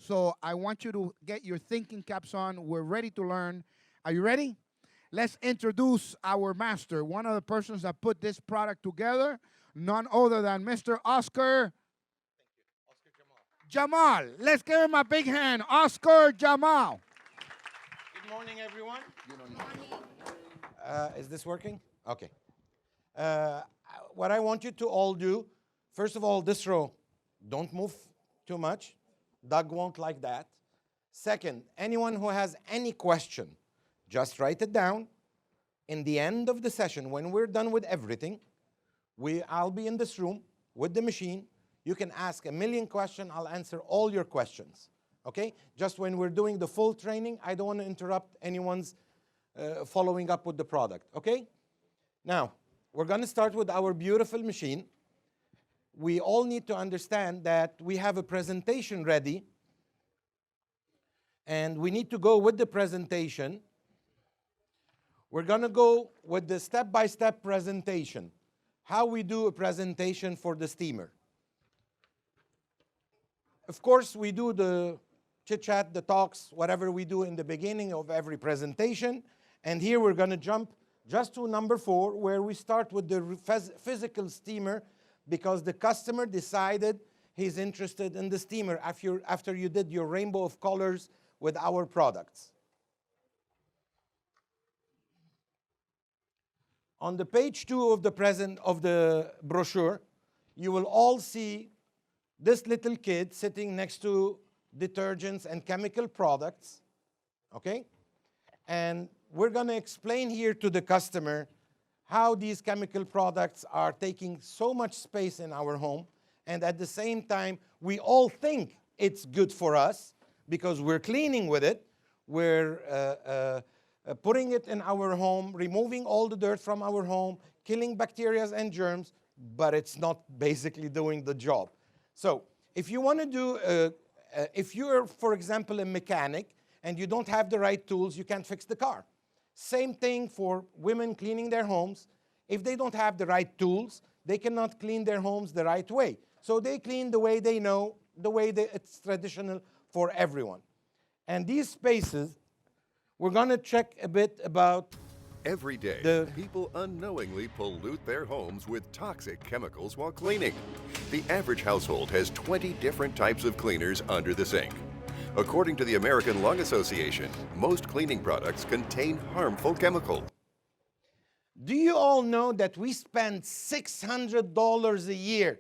So I want you to get your thinking caps on. We're ready to learn. Are you ready? Let's introduce our master, one of the persons that put this product together, none other than Mr. Oscar Jamal. Let's give him a big hand. Oscar Jamal. Good morning, everyone. Good morning. Is this working? Okay. What I want you to all do, first of all, this row, don't move too much. Doug won't like that. Second, anyone who has any question, just write it down. In the end of the session, when we're done with everything, I'll be in this room with the machine. You can ask a million questions. I'll answer all your questions. Okay? Just when we're doing the full training, I don't want to interrupt anyone's following up with the product. Okay? Now, we're going to start with our beautiful machine. We all need to understand that we have a presentation ready, and we need to go with the presentation. We're going to go with the step-by-step presentation, how we do a presentation for the steamer. Of course, we do the chit-chat, the talks, whatever we do in the beginning of every presentation. And here we're going to jump just to number 4, where we start with the physical steamer, because the customer decided he's interested in the steamer after you did your rainbow of colors with our products. On the page 2 of the brochure, you will all see this little kid sitting next to detergents and chemical products, okay? And we're going to explain here to the customer how these chemical products are taking so much space in our home, and at the same time, we all think it's good for us because we're cleaning with it, we're putting it in our home, removing all the dirt from our home, killing bacteria and germs, but it's not basically doing the job. So if you want to do, if you're, for example, a mechanic and you don't have the right tools, you can't fix the car. Same thing for women cleaning their homes. If they don't have the right tools, they cannot clean their homes the right way. So they clean the way they know, the way it's traditional for everyone. And these spaces, we're going to check a bit about every day, people unknowingly pollute their homes with toxic chemicals while cleaning. The average household has 20 different types of cleaners under the sink. According to the American Lung Association, most cleaning products contain harmful chemicals. Do you all know that we spend $600 a year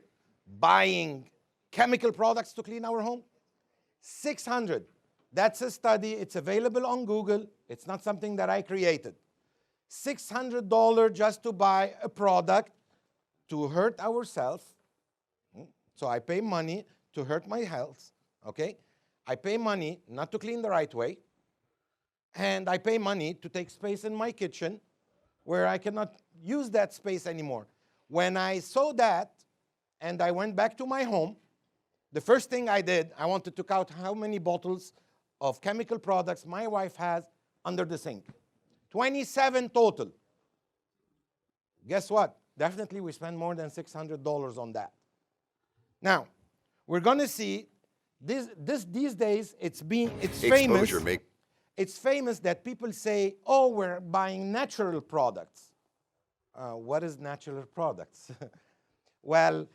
buying chemical products to clean our home? 600. That's a study. It's available on Google. It's not something that I created. $600 just to buy a product to hurt ourselves. So I pay money to hurt my health, okay? I pay money not to clean the right way. And I pay money to take space in my kitchen where I cannot use that space anymore. When I saw that and I went back to my home, the first thing I did, I wanted to count how many bottles of chemical products my wife has under the sink. 27 total. Guess what? Definitely we spend more than $600 on that. Now, we're going to see these days it's famous. It's famous that people say, "Oh, we're buying natural products." What is natural products? Well,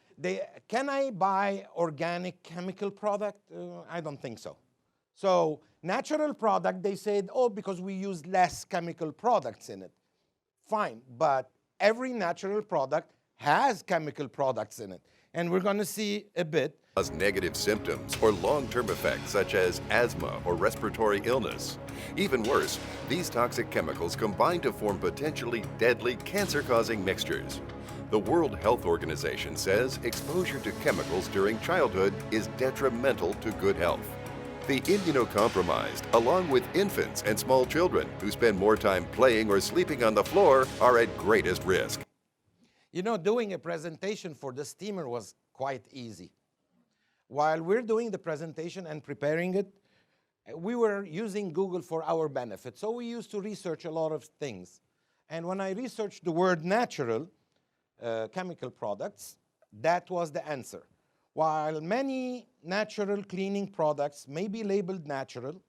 can I buy organic chemical product? I don't think so. So natural product, they said, oh, because we use less chemical products in it. Fine, but every natural product has chemical products in it. And we're going to see a bit. Cause negative symptoms or long-term effects such as asthma or respiratory illness. Even worse, these toxic chemicals combine to form potentially deadly cancer-causing mixtures. The World Health Organization says exposure to chemicals during childhood is detrimental to good health. The immunocompromised, along with infants and small children who spend more time playing or sleeping on the floor, are at greatest risk. You know, doing a presentation for the steamer was quite easy. While we're doing the presentation and preparing it, we were using Google for our benefit. So we used to research a lot of things. And when I researched the word natural chemical products, that was the answer. While many natural cleaning products may be labeled natural,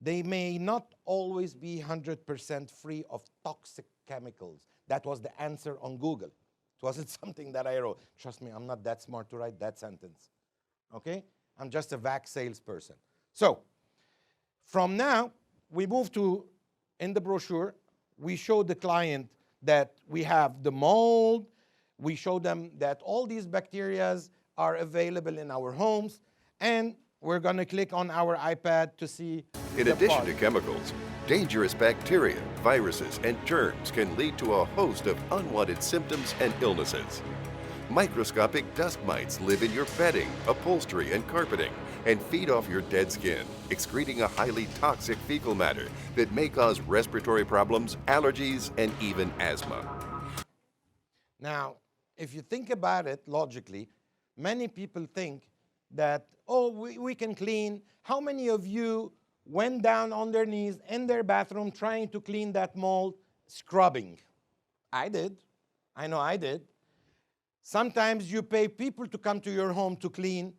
they may not always be 100% free of toxic chemicals. That was the answer on Google. It wasn't something that I wrote. Trust me, I'm not that smart to write that sentence. Okay? I'm just a vac salesperson. So, from now, we move to, in the brochure, we show the client that we have the mold. We show them that all these bacteria are available in our homes. And we're going to click on our iPad to see In the addition part. to chemicals, dangerous bacteria, viruses, and germs can lead to a host of unwanted symptoms and illnesses. Microscopic dust mites live in your bedding, upholstery, and carpeting and feed off your dead skin, excreting a highly toxic fecal matter that may cause respiratory problems, allergies, and even asthma. Now, if you think about it logically, many people think that, oh, we can clean. How many of you went down on their knees in their bathroom trying to clean that mold, scrubbing? I did. I know I did. Sometimes you pay people to come to your home to clean,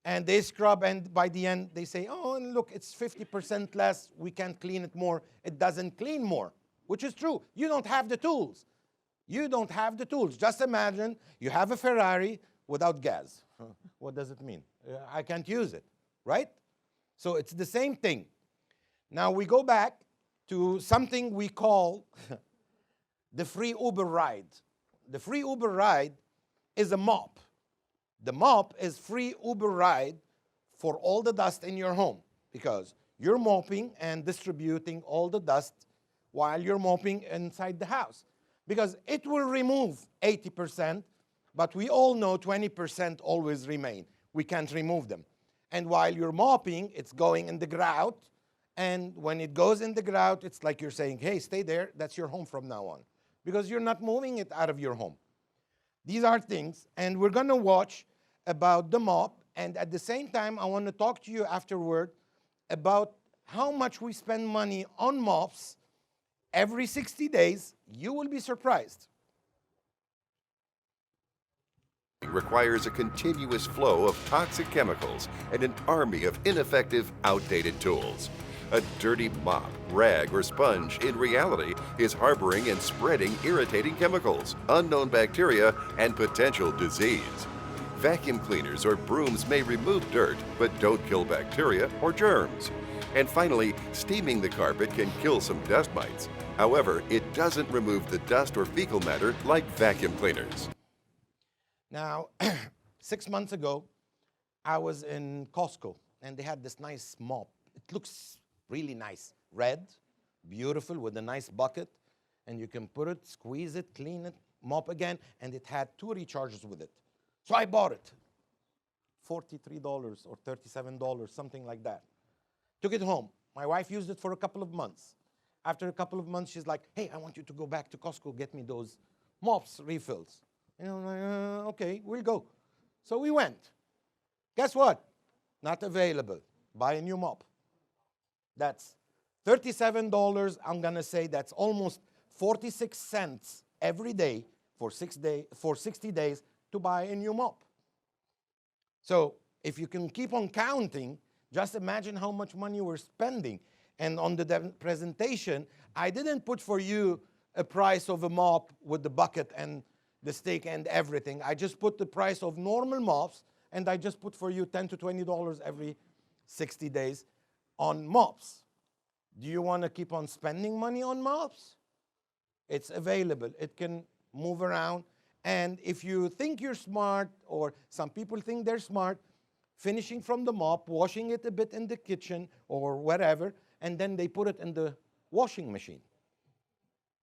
and they scrub, and by the end they say, oh, and look, it's 50% less, we can't clean it more. It doesn't clean more, which is true. You don't have the tools. You don't have the tools. Just imagine you have a Ferrari without gas. What does it mean? I can't use it, right? So it's the same thing. Now we go back to something we call the free Uber ride. The free Uber ride is a mop. The mop is free Uber ride for all the dust in your home because you're mopping and distributing all the dust while you're mopping inside the house. Because it will remove 80%, but we all know 20% always remain. We can't remove them. And while you're mopping, it's going in the grout. And when it goes in the grout, it's like you're saying, hey, stay there. That's your home from now on. Because you're not moving it out of your home. These are things. And we're going to watch about the mop. And at the same time, I want to talk to you afterward about how much we spend money on mops every 60 days. You will be surprised. Requires a continuous flow of toxic chemicals and an army of ineffective, outdated tools. A dirty mop, rag, or sponge in reality is harboring and spreading irritating chemicals, unknown bacteria, and potential disease. Vacuum cleaners or brooms may remove dirt, but don't kill bacteria or germs. And finally, steaming the carpet can kill some dust mites. However, it doesn't remove the dust or fecal matter like vacuum cleaners. Now, 6 months ago, I was in Costco, and they had this nice mop. It looks really nice. Red, beautiful, with a nice bucket. And you can put it, squeeze it, clean it, mop again. And it had 2 recharges with it. So I bought it. $43 or $37, something like that. Took it home. My wife used it for a couple of months. After a couple of months, she's like, hey, I want you to go back to Costco, get me those mops refills. And I'm like, okay, we'll go. So we went. Guess what? Not available. Buy a new mop. That's $37. I'm going to say that's almost 46 cents every day for 60 days to buy a new mop. So if you can keep on counting, just imagine how much money we're spending. And on the presentation, I didn't put for you a price of a mop with the bucket and the stick and everything. I just put the price of normal mops, and I just put for you $10 to $20 every 60 days on mops. Do you want to keep on spending money on mops? It's available. It can move around. And if you think you're smart, or some people think they're smart, finishing from the mop, washing it a bit in the kitchen or whatever, and then they put it in the washing machine.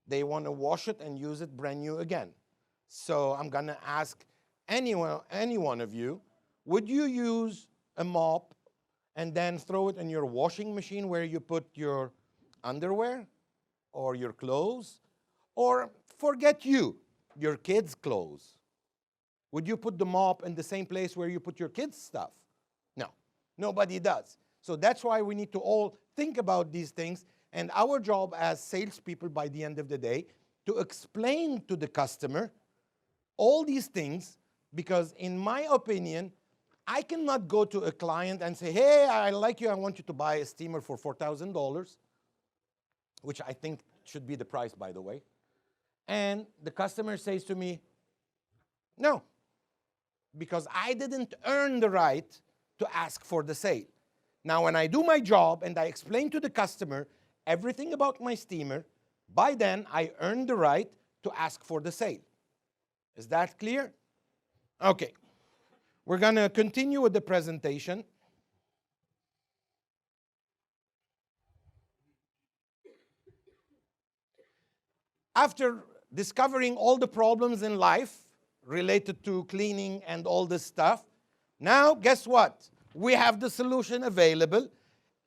They want to wash it and use it brand new again. So I'm going to ask any one of you, would you use a mop and then throw it in your washing machine where you put your underwear or your clothes? Or forget you, your kids' clothes. Would you put the mop in the same place where you put your kids' stuff? No, nobody does. So that's why we need to all think about these things. And our job as salespeople by the end of the day, to explain to the customer all these things, because in my opinion, I cannot go to a client and say, hey, I like you, I want you to buy a steamer for $4,000, which I think should be the price, by the way. And the customer says to me, no, because I didn't earn the right to ask for the sale. Now, when I do my job and I explain to the customer everything about my steamer, by then I earn the right to ask for the sale. Is that clear? Okay. We're going to continue with the presentation. After discovering all the problems in life related to cleaning and all this stuff, now guess what? We have the solution available.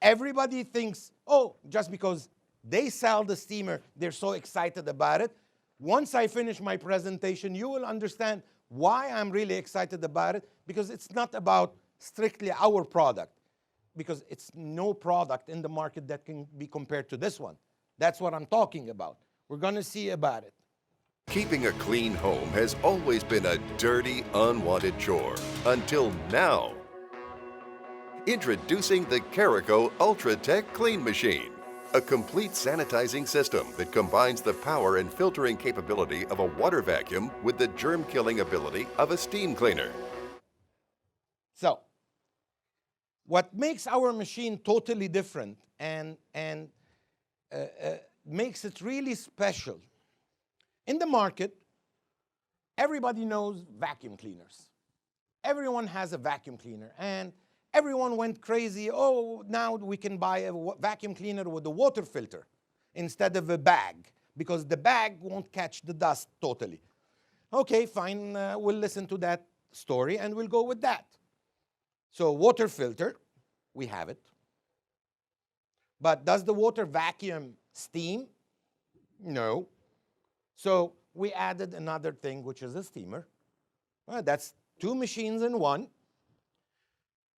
Everybody thinks, oh, just because they sell the steamer, they're so excited about it. Once I finish my presentation, you will understand why I'm really excited about it, because it's not about strictly our product, because it's no product in the market that can be compared to this one. That's what I'm talking about. We're going to see about it. Keeping a clean home has always been a dirty, unwanted chore. Until now. Introducing the Carico Ultra Tech Clean Machine. A complete sanitizing system that combines the power and filtering capability of a water vacuum with the germ-killing ability of a steam cleaner. So, what makes our machine totally different and makes it really special, in the market, everybody knows vacuum cleaners. Everyone has a vacuum cleaner, and everyone went crazy. Oh, now we can buy a vacuum cleaner with a water filter instead of a bag, because the bag won't catch the dust totally. Okay, fine, we'll listen to that story and we'll go with that. So water filter, we have it. But does the water vacuum steam? No. So we added another thing, which is a steamer. That's two machines in one.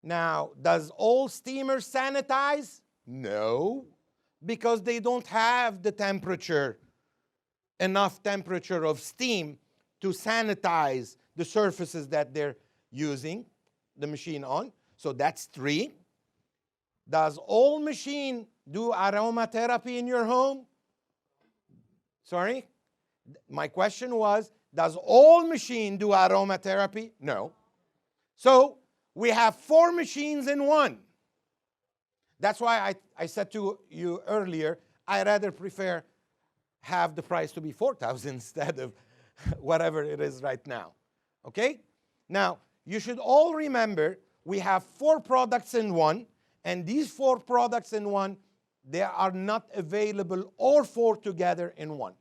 Now, does all steamers sanitize? No, because they don't have the temperature, enough temperature of steam to sanitize the surfaces that they're using the machine on. So that's 3. Does all machine do aromatherapy in your home? Sorry? My question was, does all machine do aromatherapy? No. So we have 4 machines in one. That's why I said to you earlier, I rather prefer have the price to be $4,000 instead of whatever it is right now. Okay? Now, you should all remember we have 4 products in one, and these 4 products in one, they are not available all 4 together in one.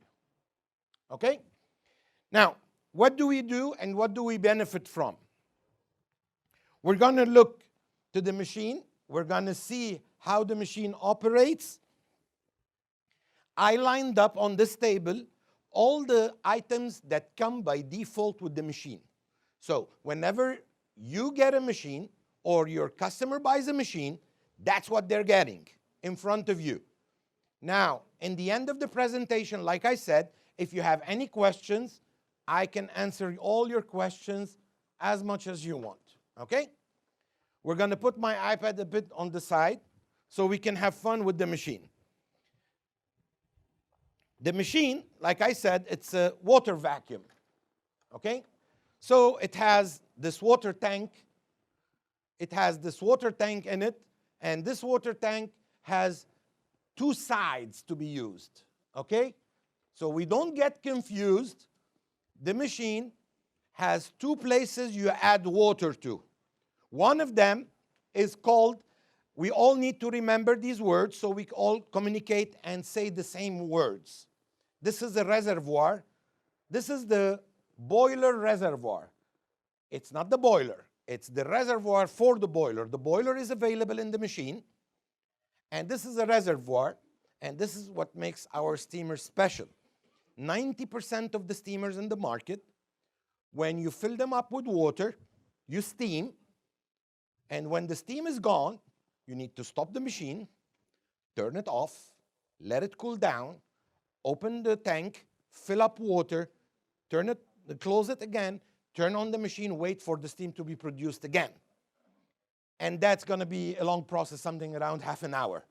Okay? Now, what do we do and what do we benefit from? We're going to look to the machine. We're going to see how the machine operates. I lined up on this table all the items that come by default with the machine. So whenever you get a machine or your customer buys a machine, that's what they're getting in front of you. Now, in the end of the presentation, like I said, if you have any questions, I can answer all your questions as much as you want. Okay? We're going to put my iPad a bit on the side so we can have fun with the machine. The machine, like I said, it's a water vacuum. Okay? So it has this water tank. It has this water tank in it, and this water tank has 2 sides to be used. Okay? So we don't get confused. The machine has 2 places you add water to. One of them is called, we all need to remember these words so we all communicate and say the same words. This is a reservoir. This is the boiler reservoir. It's not the boiler. It's the reservoir for the boiler. The boiler is available in the machine. And this is a reservoir. And this is what makes our steamer special. 90% of the steamers in the market, when you fill them up with water, you steam. And when the steam is gone, you need to stop the machine, turn it off, let it cool down, open the tank, fill up water, close it again, turn on the machine, wait for the steam to be produced again. And that's going to be a long process, something around half an hour.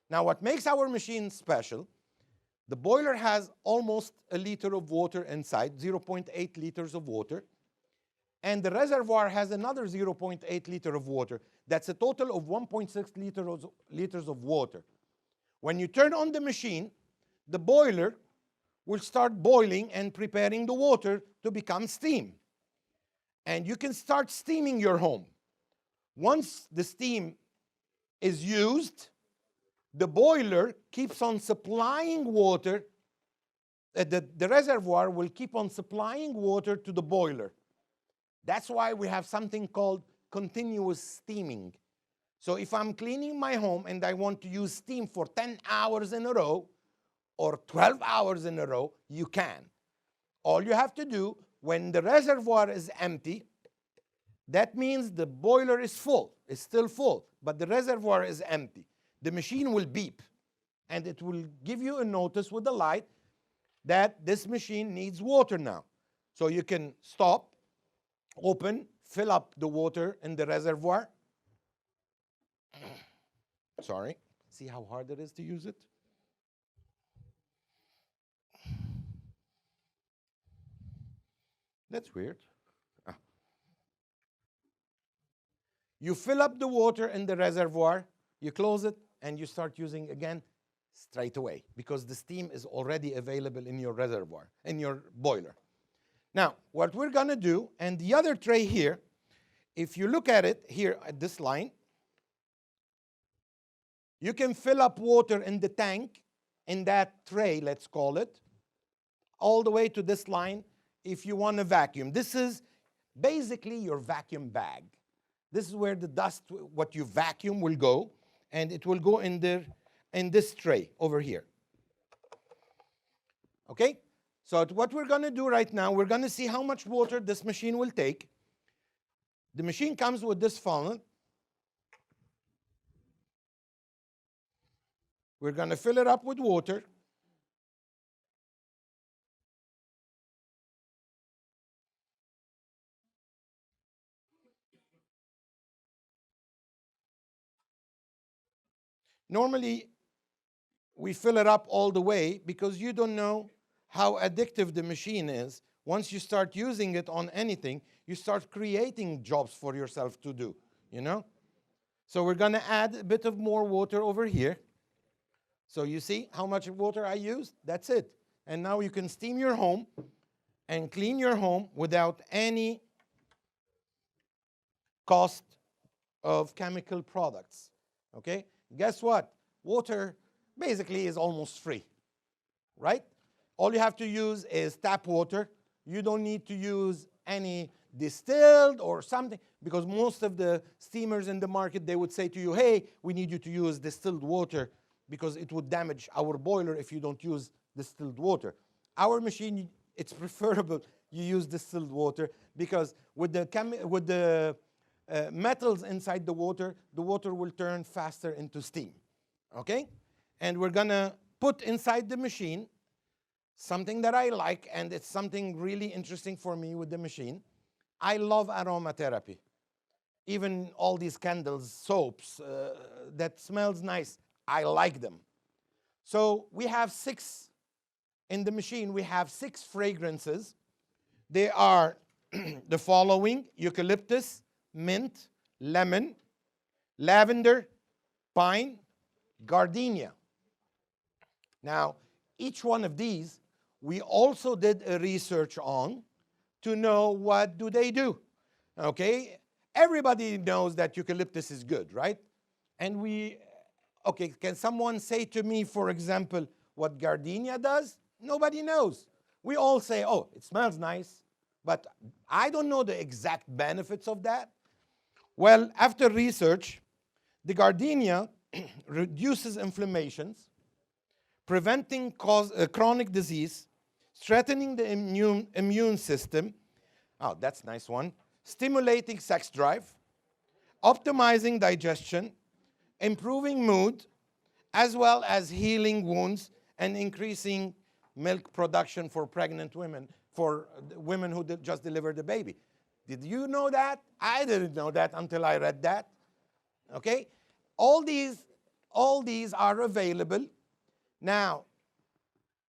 Now, what makes our machine special, the boiler has almost a liter of water inside, 0.8 liters of water. And the reservoir has another 0.8 liter of water. That's a total of 1.6 liters of water. When you turn on the machine, the boiler will start boiling and preparing the water to become steam. And you can start steaming your home. Once the steam is used, the boiler keeps on supplying water. The reservoir will keep on supplying water to the boiler. That's why we have something called continuous steaming. So if I'm cleaning my home and I want to use steam for 10 hours in a row or 12 hours in a row, you can. All you have to do, when the reservoir is empty, that means the boiler is full. It's still full, but the reservoir is empty. The machine will beep, and it will give you a notice with the light that this machine needs water now. So you can stop, open, fill up the water in the reservoir. Sorry. See how hard it is to use it? That's weird. You fill up the water in the reservoir, you close it, and you start using again straight away because the steam is already available in your reservoir, in your boiler. Now, what we're going to do, and the other tray here, if you look at it here at this line, you can fill up water in the tank, in that tray, let's call it, all the way to this line if you want to vacuum. This is basically your vacuum bag. This is where the dust, what you vacuum, will go, and it will go in there, in this tray over here. Okay? So what we're going to do right now, we're going to see how much water this machine will take. The machine comes with this funnel. We're going to fill it up with water. Normally, we fill it up all the way because you don't know how addictive the machine is. Once you start using it on anything, you start creating jobs for yourself to do, you know? So we're going to add a bit of more water over here. So you see how much water I used? That's it. And now you can steam your home and clean your home without any cost of chemical products, okay? Guess what? Water basically is almost free, right? All you have to use is tap water. You don't need to use any distilled or something, because most of the steamers in the market, they would say to you, hey, we need you to use distilled water because it would damage our boiler if you don't use distilled water. Our machine, it's preferable you use distilled water because with the metals inside the water will turn faster into steam, okay? And we're gonna put inside the machine something that I like, and it's something really interesting for me with the machine. I love aromatherapy. Even all these candles, soaps, that smells nice, I like them. So we have in the machine, we have 6 fragrances. They are the following: eucalyptus, mint, lemon, lavender, pine, gardenia. Now, each one of these, we also did a research on to know what do they do, okay? Everybody knows that eucalyptus is good, right? And okay, can someone say to me, for example, what gardenia does? Nobody knows. We all say, oh, it smells nice, but I don't know the exact benefits of that. Well, after research, the gardenia reduces inflammations, preventing chronic disease, strengthening the immune system. Oh, that's a nice one. Stimulating sex drive, optimizing digestion, improving mood, as well as healing wounds and increasing milk production for pregnant women, for women who just delivered a baby. Did you know that? I didn't know that until I read that. Okay? All these are available. Now,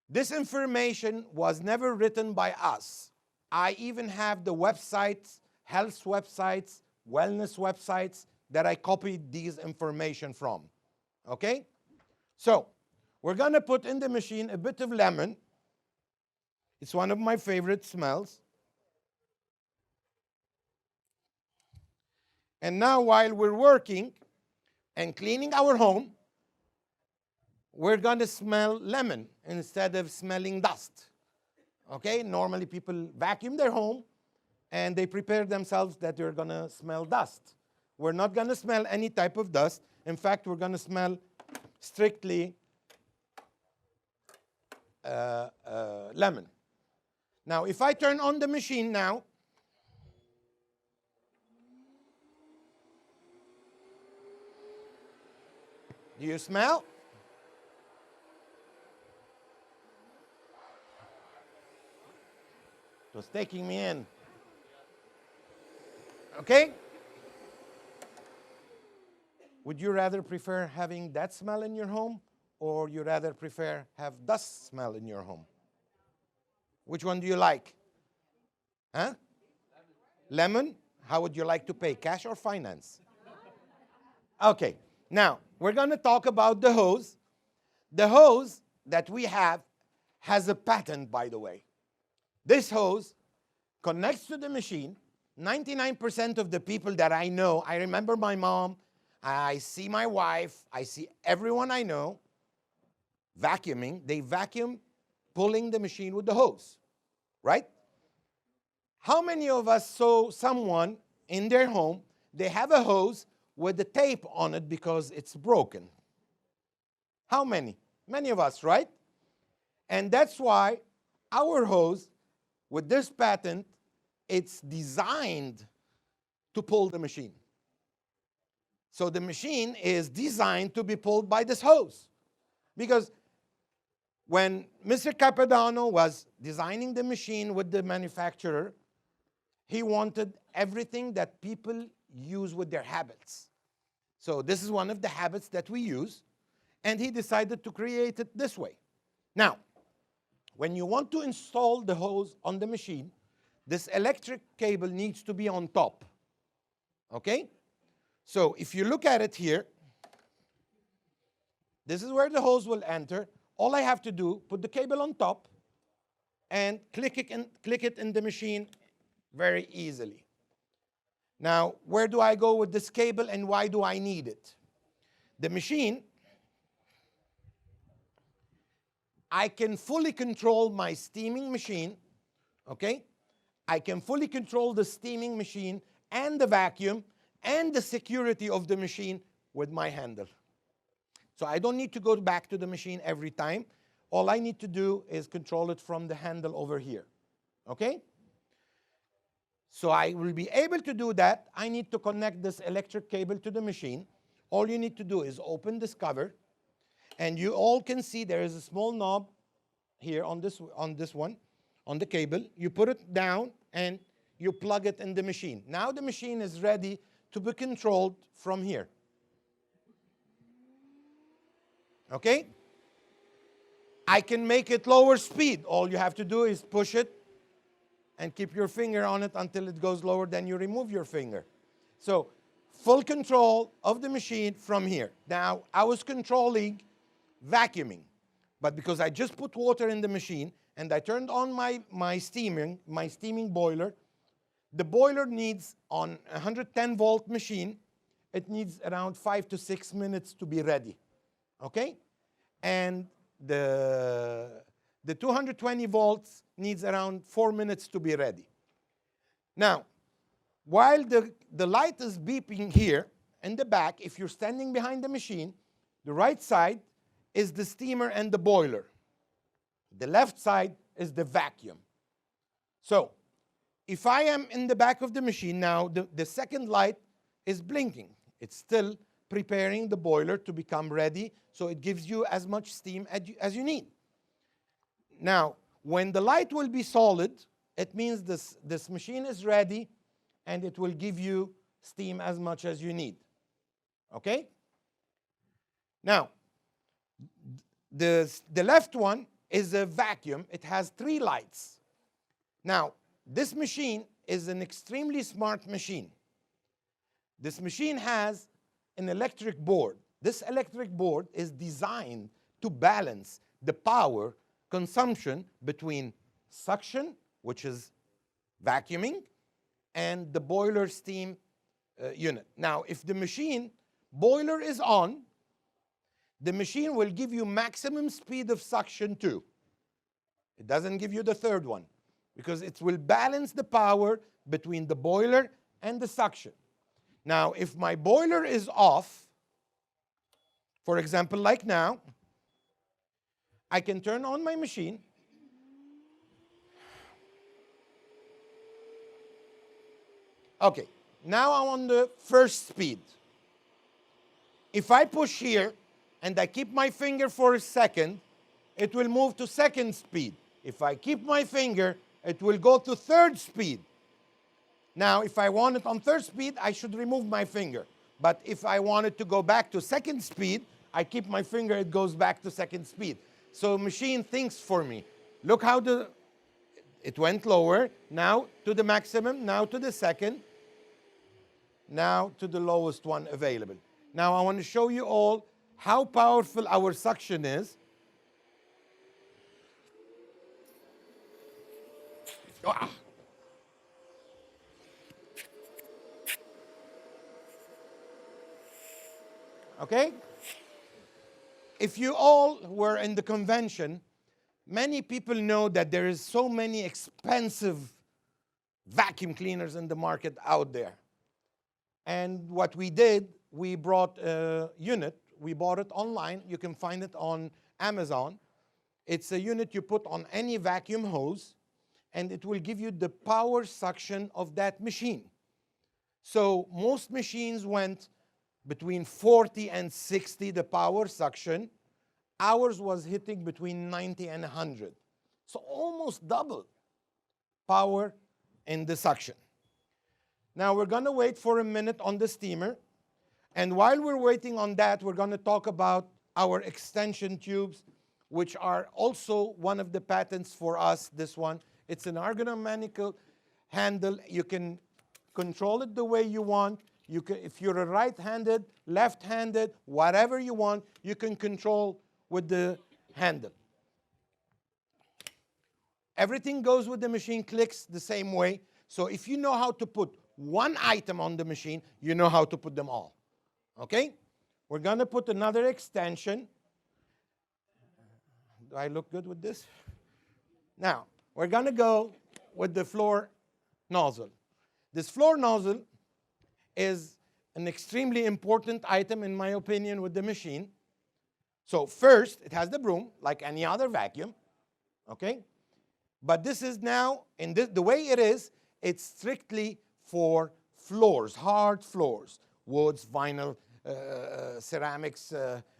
this information was never written by us. I even have the websites, health websites, wellness websites that I copied these information from. Okay? So, we're going to put in the machine a bit of lemon. It's one of my favorite smells. And now, while we're working and cleaning our home, we're going to smell lemon instead of smelling dust. Okay? Normally, people vacuum their home and they prepare themselves that they're going to smell dust. We're not going to smell any type of dust. In fact, we're going to smell strictly lemon. Now, if I turn on the machine now, do you smell? It was taking me in. Okay? Would you rather prefer having that smell in your home, or you rather prefer have dust smell in your home? Which one do you like? Huh? Lemon? How would you like to pay, cash or finance? Okay, now we're going to talk about the hose. The hose that we have has a patent, by the way. This hose connects to the machine. 99% of the people that I know, I remember my mom, I see my wife, I see everyone I know vacuuming. They vacuum pulling the machine with the hose, right? How many of us saw someone in their home, they have a hose with the tape on it because it's broken? How many? Many of us, right? And that's why our hose, with this patent, it's designed to pull the machine. So the machine is designed to be pulled by this hose. Because when Mr. Capodanno was designing the machine with the manufacturer, he wanted everything that people use with their habits. So this is one of the habits that we use, and he decided to create it this way. Now, when you want to install the hose on the machine, this electric cable needs to be on top. Okay? So if you look at it here, this is where the hose will enter. All I have to do, put the cable on top and click it in the machine very easily. Now, where do I go with this cable and why do I need it? The machine, I can fully control my steaming machine, okay? I can fully control the steaming machine and the vacuum and the security of the machine with my handle. So I don't need to go back to the machine every time. All I need to do is control it from the handle over here, okay? So I will be able to do that. I need to connect this electric cable to the machine. All you need to do is open this cover, and you all can see there is a small knob here on this one, on the cable. You put it down, and you plug it in the machine. Now the machine is ready to be controlled from here. Okay? I can make it lower speed. All you have to do is push it and keep your finger on it until it goes lower, then you remove your finger. So, full control of the machine from here. Now, I was controlling vacuuming, but because I just put water in the machine and I turned on my steaming boiler, the boiler needs, on a 110 volt machine, it needs around 5 to 6 minutes to be ready, okay? And the 220 volts needs around 4 minutes to be ready. Now, while the light is beeping here in the back, if you're standing behind the machine, the right side is the steamer and the boiler. The left side is the vacuum. So, if I am in the back of the machine now, the second light is blinking. It's still preparing the boiler to become ready, so it gives you as much steam as you need. Now, when the light will be solid, it means this machine is ready and it will give you steam as much as you need. Okay? Now, the left one is a vacuum. It has 3 lights. Now, this machine is an extremely smart machine. This machine has an electric board. This electric board is designed to balance the power consumption between suction, which is vacuuming, and the boiler steam unit. Now, if the machine boiler is on, the machine will give you maximum speed of suction too. It doesn't give you the third one because it will balance the power between the boiler and the suction. Now, if my boiler is off, for example, like now, I can turn on my machine. Okay, now I'm on the first speed. If I push here and I keep my finger for a second, it will move to second speed. If I keep my finger, it will go to third speed. Now, if I want it on third speed, I should remove my finger. But if I want it to go back to second speed, I keep my finger, it goes back to second speed. So machine thinks for me. Look how it went lower, now to the maximum, now to the second, now to the lowest one available. Now I want to show you all how powerful our suction is. Ah. Okay? If you all were in the convention, many people know that there is so many expensive vacuum cleaners in the market out there. And what we did, we brought a unit. We bought it online. You can find it on Amazon. It's a unit you put on any vacuum hose, and it will give you the power suction of that machine. So most machines went between 40 and 60, the power suction. Ours was hitting between 90 and 100. So almost double power in the suction. Now we're going to wait for a minute on the steamer. And while we're waiting on that, we're going to talk about our extension tubes, which are also one of the patents for us, this one. It's an ergonomical handle. You can control it the way you want. You can, if you're a right-handed, left-handed, whatever you want, you can control with the handle. Everything goes with the machine, clicks the same way. So if you know how to put one item on the machine, you know how to put them all. Okay? We're going to put another extension. Do I look good with this? Now, we're going to go with the floor nozzle. This floor nozzle is an extremely important item, in my opinion, with the machine. So first, it has the broom, like any other vacuum, okay? But this is now, in this, the way it is, it's strictly for floors, hard floors, woods, vinyl, ceramics,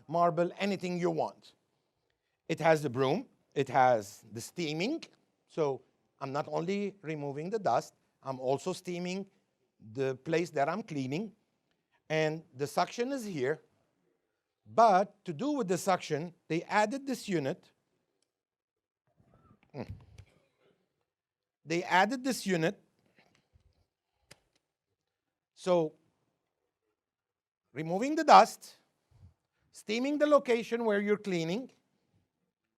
marble, anything you want. It has the broom. It has the steaming. So I'm not only removing the dust, I'm also steaming the place that I'm cleaning. And the suction is here. But to do with the suction, they added this unit. They added this unit. So removing the dust, steaming the location where you're cleaning,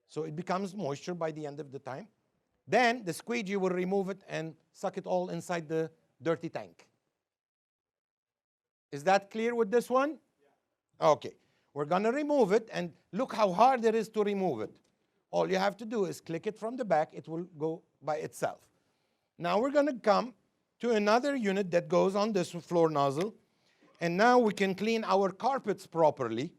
so it becomes moisture by the end of the time. Then the squeegee will remove it and suck it all inside the dirty tank. Is that clear with this one? Yeah. Okay. We're going to remove it, and look how hard it is to remove it. All you have to do is click it from the back. It will go by itself. Now we're going to come to another unit that goes on this floor nozzle. And now we can clean our carpets properly.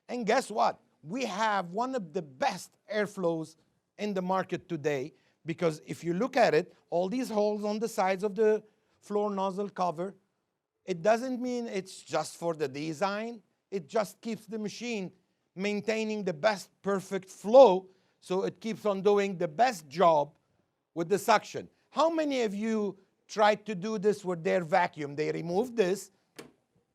And guess what? We have one of the best airflows in the market today, because if you look at it, all these holes on the sides of the floor nozzle cover, it doesn't mean it's just for the design. It just keeps the machine maintaining the best perfect flow, so it keeps on doing the best job with the suction. How many of you tried to do this with their vacuum? They removed this,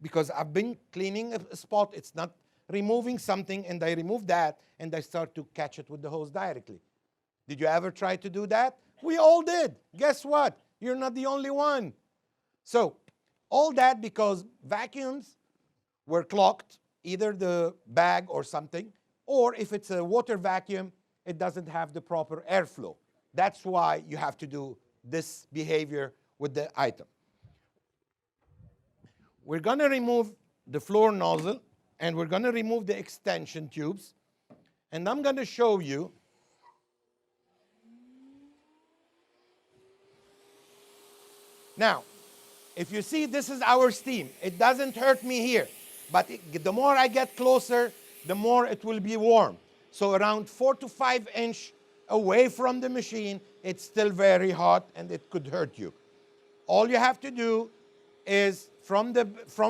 because I've been cleaning a spot. It's not removing something, and I remove that, and I start to catch it with the hose directly. Did you ever try to do that? We all did. Guess what? You're not the only one. So, all that because vacuums were clogged, either the bag or something, or if it's a water vacuum, it doesn't have the proper airflow. That's why you have to do this behavior with the item. We're going to remove the floor nozzle, and we're going to remove the extension tubes, and I'm going to show you now. If you see, this is our steam. It doesn't hurt me here, but the more I get closer, the more it will be warm. So around 4 to 5 inch away from the machine, it's still very hot and it could hurt you. All you have to do is from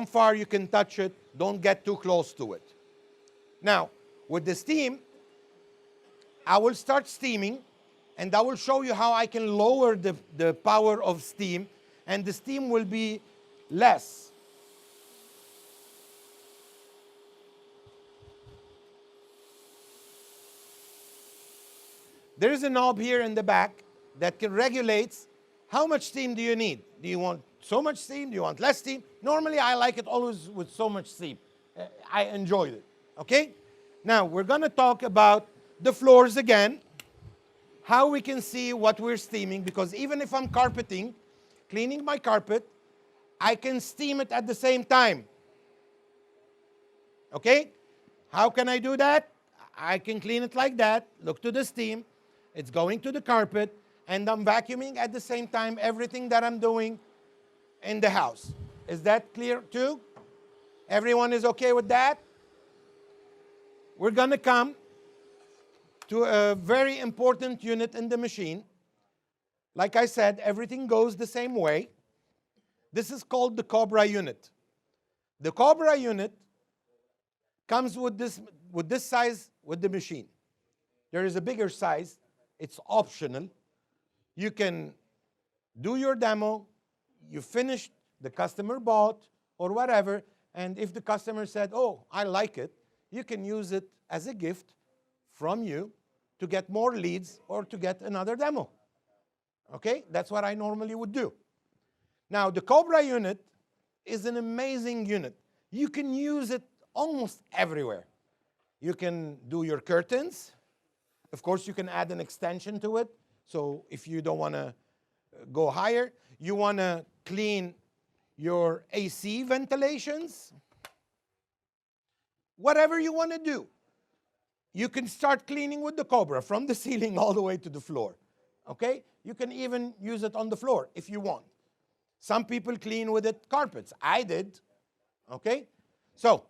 far you can touch it. Don't get too close to it. Now, with the steam, I will start steaming, and I will show you how I can lower the power of steam, and the steam will be less. There is a knob here in the back that can regulate how much steam do you need. Do you want so much steam? Do you want less steam? Normally, I like it always with so much steam. I enjoy it, okay? Now, we're going to talk about the floors again, how we can see what we're steaming, because even if I'm carpeting, cleaning my carpet, I can steam it at the same time. Okay? How can I do that? I can clean it like that, look to the steam, it's going to the carpet, and I'm vacuuming at the same time everything that I'm doing in the house. Is that clear too? Everyone is okay with that? We're going to come to a very important unit in the machine. Like I said, everything goes the same way. This is called the Cobra unit. The Cobra unit comes with this size with the machine. There is a bigger size. It's optional. You can do your demo. You finished, the customer bought, or whatever. And if the customer said, oh, I like it, you can use it as a gift from you to get more leads or to get another demo. Okay? That's what I normally would do. Now, the Cobra unit is an amazing unit. You can use it almost everywhere. You can do your curtains. Of course, you can add an extension to it. So if you don't want to go higher, you want to clean your AC ventilations, whatever you want to do. You can start cleaning with the Cobra from the ceiling all the way to the floor. Okay? You can even use it on the floor if you want. Some people clean with it carpets. I did. Okay? So,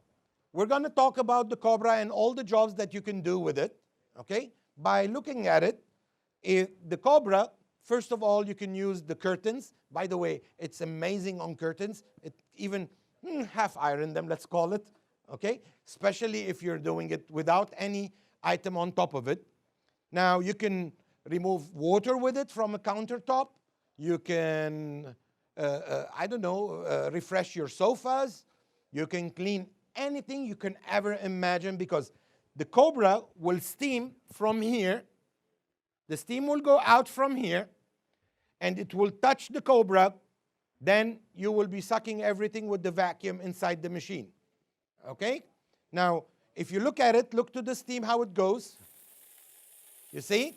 we're going to talk about the Cobra and all the jobs that you can do with it. Okay? By looking at it, the Cobra, first of all, you can use the curtains. By the way, it's amazing on curtains. It even half iron them, let's call it. Okay? Especially if you're doing it without any item on top of it. Now, you can remove water with it from a countertop. You can, refresh your sofas. You can clean anything you can ever imagine, because the Cobra will steam from here. The steam will go out from here, and it will touch the Cobra. Then you will be sucking everything with the vacuum inside the machine. Okay? Now, if you look at it, look to the steam, how it goes. You see?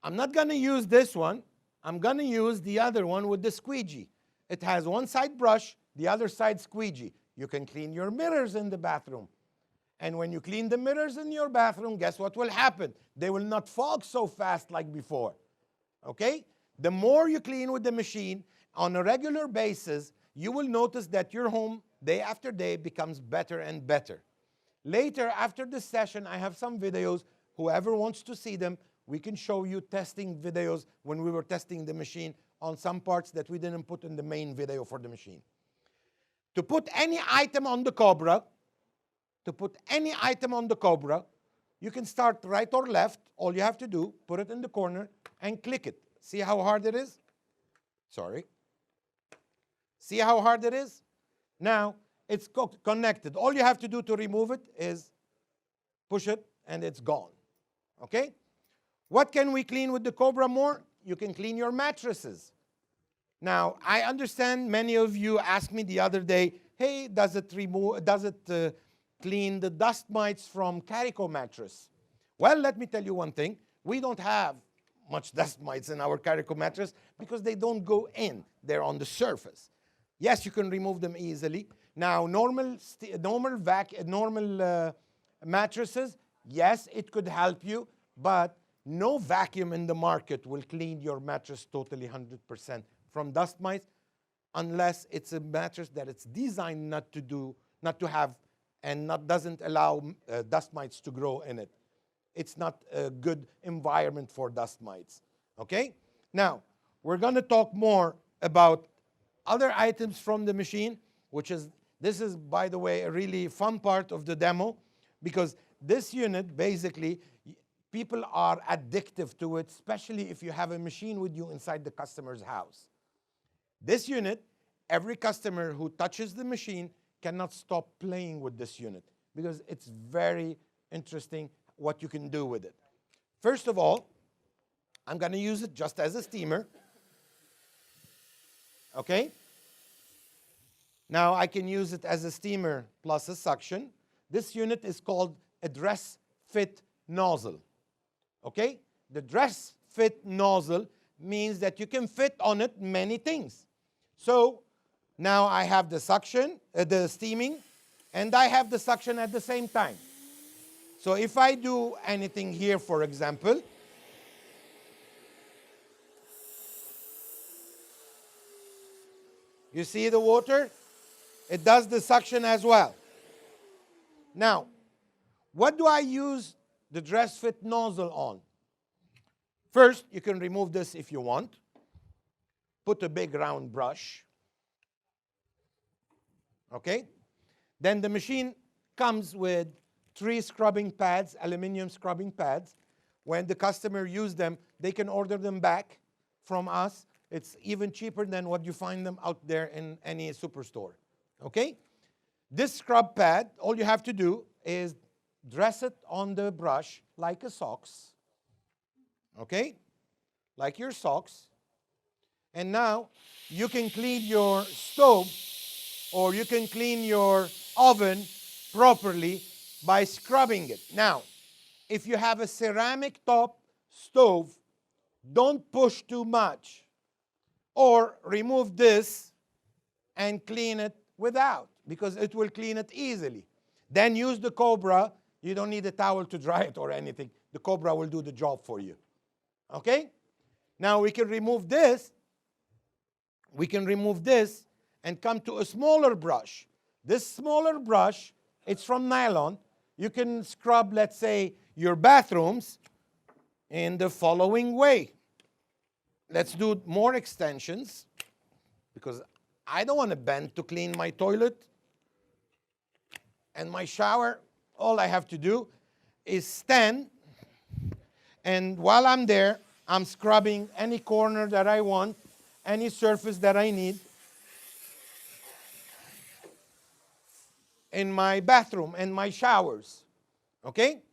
I'm not going to use this one. I'm going to use the other one with the squeegee. It has one side brush, the other side squeegee. You can clean your mirrors in the bathroom. And when you clean the mirrors in your bathroom, guess what will happen? They will not fog so fast like before. Okay? The more you clean with the machine on a regular basis, you will notice that your home, day after day, becomes better and better. Later, after this session, I have some videos. Whoever wants to see them, we can show you testing videos when we were testing the machine on some parts that we didn't put in the main video for the machine. To put any item on the Cobra, you can start right or left. All you have to do, put it in the corner and click it. See how hard it is? Sorry. See how hard it is? Now, it's connected. All you have to do to remove it is push it, and it's gone. Okay? What can we clean with the Cobra more? You can clean your mattresses. Now, I understand many of you asked me the other day, hey, does it clean the dust mites from Carico mattress? Well, let me tell you one thing. We don't have much dust mites in our Carico mattress because they don't go in. They're on the surface. Yes, you can remove them easily. Now, normal mattresses, yes, it could help you, but no vacuum in the market will clean your mattress totally 100% from dust mites unless it's a mattress that it's designed not to have and doesn't allow dust mites to grow in it. It's not a good environment for dust mites. Okay? Now, we're going to talk more about other items from the machine, this is, by the way, a really fun part of the demo, because this unit, basically, people are addictive to it, especially if you have a machine with you inside the customer's house. This unit, every customer who touches the machine cannot stop playing with this unit because it's very interesting what you can do with it. First of all, I'm going to use it just as a steamer. Okay? Now I can use it as a steamer plus a suction. This unit is called a dress fit nozzle. Okay? The dress fit nozzle means that you can fit on it many things. So now I have the suction, the steaming, and I have the suction at the same time. So if I do anything here, for example, you see the water? It does the suction as well. Now, what do I use the dress fit nozzle on? First, you can remove this if you want. Put a big round brush. Okay? Then the machine comes with 3 scrubbing pads, aluminum scrubbing pads. When the customer uses them, they can order them back from us. It's even cheaper than what you find them out there in any superstore. Okay? This scrub pad, all you have to do is dress it on the brush like a socks. Okay? Like your socks. And now you can clean your stove or you can clean your oven properly by scrubbing it. Now, if you have a ceramic top stove, don't push too much. Or remove this and clean it without, because it will clean it easily. Then use the Cobra. You don't need a towel to dry it or anything. The Cobra will do the job for you. Okay? Now we can remove this. We can remove this and come to a smaller brush. This smaller brush, it's from nylon. You can scrub, let's say, your bathrooms in the following way. Let's do more extensions because I don't want to bend to clean my toilet and my shower. All I have to do is stand, and while I'm there, I'm scrubbing any corner that I want, any surface that I need in my bathroom and my showers. Okay?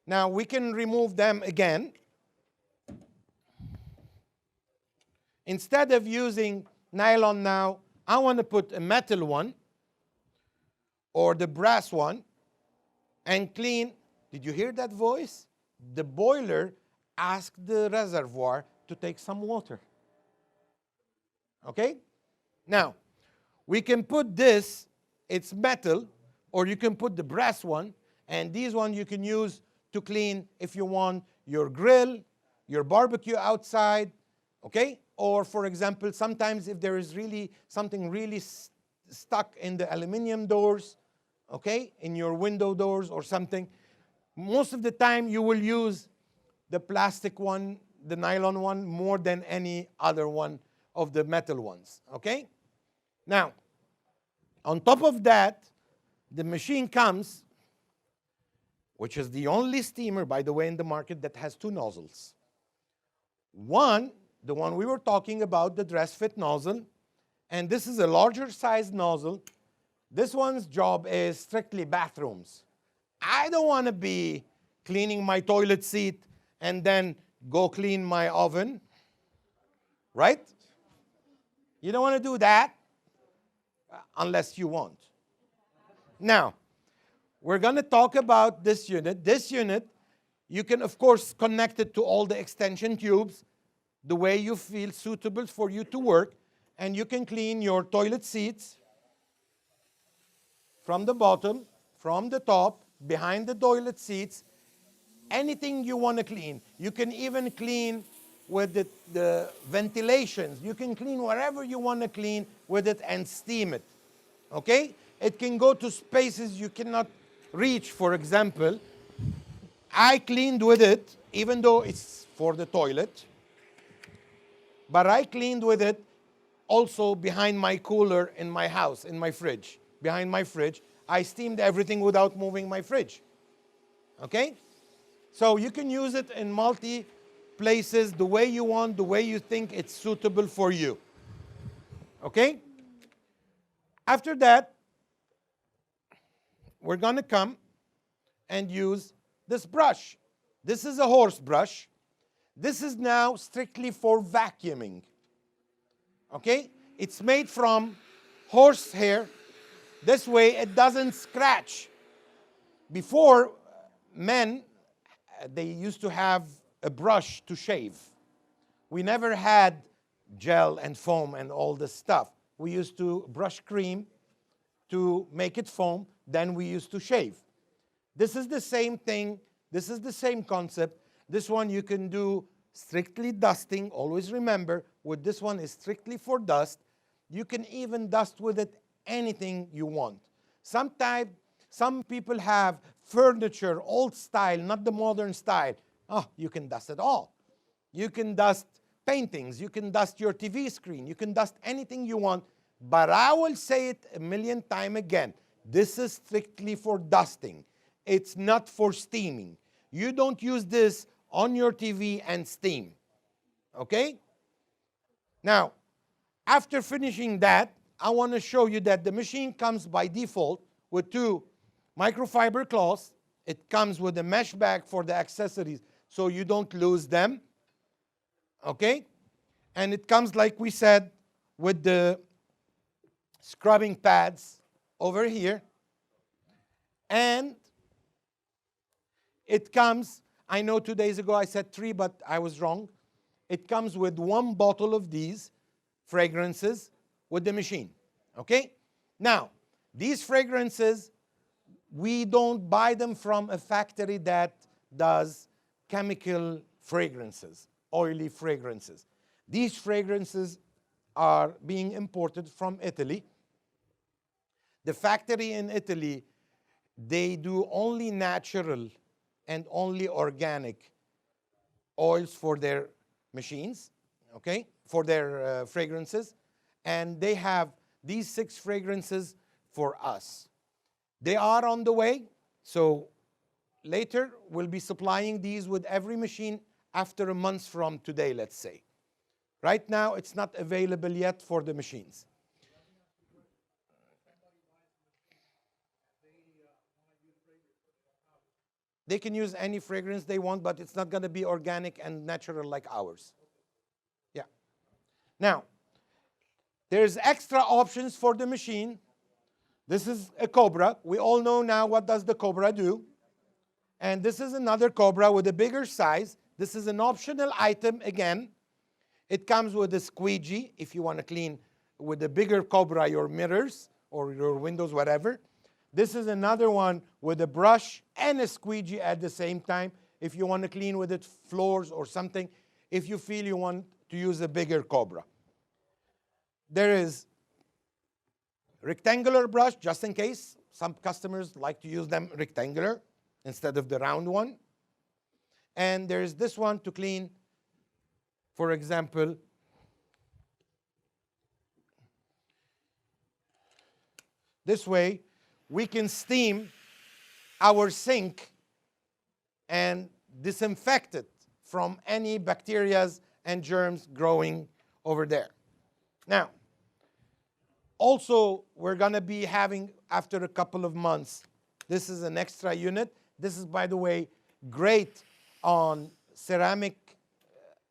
Now we can remove them again. Instead of using nylon now, I want to put a metal one or the brass one and clean. Did you hear that voice? The boiler asked the reservoir to take some water. Okay? Now, we can put this, it's metal, or you can put the brass one, and these ones you can use to clean if you want your grill, your barbecue outside, okay? Or, for example, sometimes if there is really something really stuck in the aluminum doors, okay, in your window doors or something, most of the time you will use the plastic one, the nylon one, more than any other one of the metal ones, okay? Now, on top of that, the machine comes, which is the only steamer, by the way, in the market that has 2 nozzles. One, the one we were talking about, the dress fit nozzle, And this is a larger size nozzle. This one's job is strictly bathrooms. I don't want to be cleaning my toilet seat and then go clean my oven, right? You don't want to do that unless you want. Now, we're going to talk about this unit. This unit, you can, of course, connect it to all the extension tubes the way you feel suitable for you to work. And you can clean your toilet seats from the bottom, from the top, behind the toilet seats, anything you want to clean. You can even clean with the ventilations. You can clean wherever you want to clean with it and steam it. Okay? It can go to spaces you cannot reach. For example, I cleaned with it, even though it's for the toilet, but I cleaned with it also behind my cooler in my house, in my fridge. Behind my fridge, I steamed everything without moving my fridge. Okay? So you can use it in multi places the way you want, the way you think it's suitable for you. Okay? After that, we're going to come and use this brush. This is a horse brush. This is now strictly for vacuuming. Okay? It's made from horse hair. This way it doesn't scratch. Before, men, they used to have a brush to shave. We never had gel and foam and all this stuff. We used to brush cream to make it foam. Then we used to shave. This is the same thing. This is the same concept. This one you can do strictly dusting. Always remember, with this one is strictly for dust. You can even dust with it anything you want. Some people have furniture, old style, not the modern style. Oh, you can dust it all. You can dust paintings. You can dust your TV screen. You can dust anything you want. But I will say it a million times again. This is strictly for dusting. It's not for steaming. You don't use this on your TV and steam. Okay? Now, after finishing that, I want to show you that the machine comes by default with 2 microfiber cloths. It comes with a mesh bag for the accessories so you don't lose them. Okay? And it comes, like we said, with the scrubbing pads over here. And it comes, I know 2 days ago I said 3, but I was wrong. It comes with 1 bottle of these fragrances with the machine. Okay? Now, these fragrances, we don't buy them from a factory that does chemical fragrances, oily fragrances. These fragrances are being imported from Italy. The factory in Italy, they do only natural and only organic oils for their machines, okay, for their fragrances. And they have these 6 fragrances for us. They are on the way, so later we'll be supplying these with every machine after a month from today, let's say. Right now, it's not available yet for the machines. They can use any fragrance they want, but it's not going to be organic and natural like ours. Yeah. Now, there's extra options for the machine. This is a Cobra. We all know now what does the Cobra do. And this is another Cobra with a bigger size. This is an optional item again. It comes with a squeegee if you want to clean with a bigger Cobra your mirrors or your windows, whatever. This is another one with a brush and a squeegee at the same time if you want to clean with it floors or something, if you feel you want to use a bigger Cobra. There is rectangular brush, just in case. Some customers like to use them rectangular instead of the round one. And there's this one to clean, for example, this way we can steam our sink and disinfect it from any bacteria and germs growing over there. Now, Also, we're going to be having, after a couple of months, this is an extra unit. This is, by the way, great on ceramic,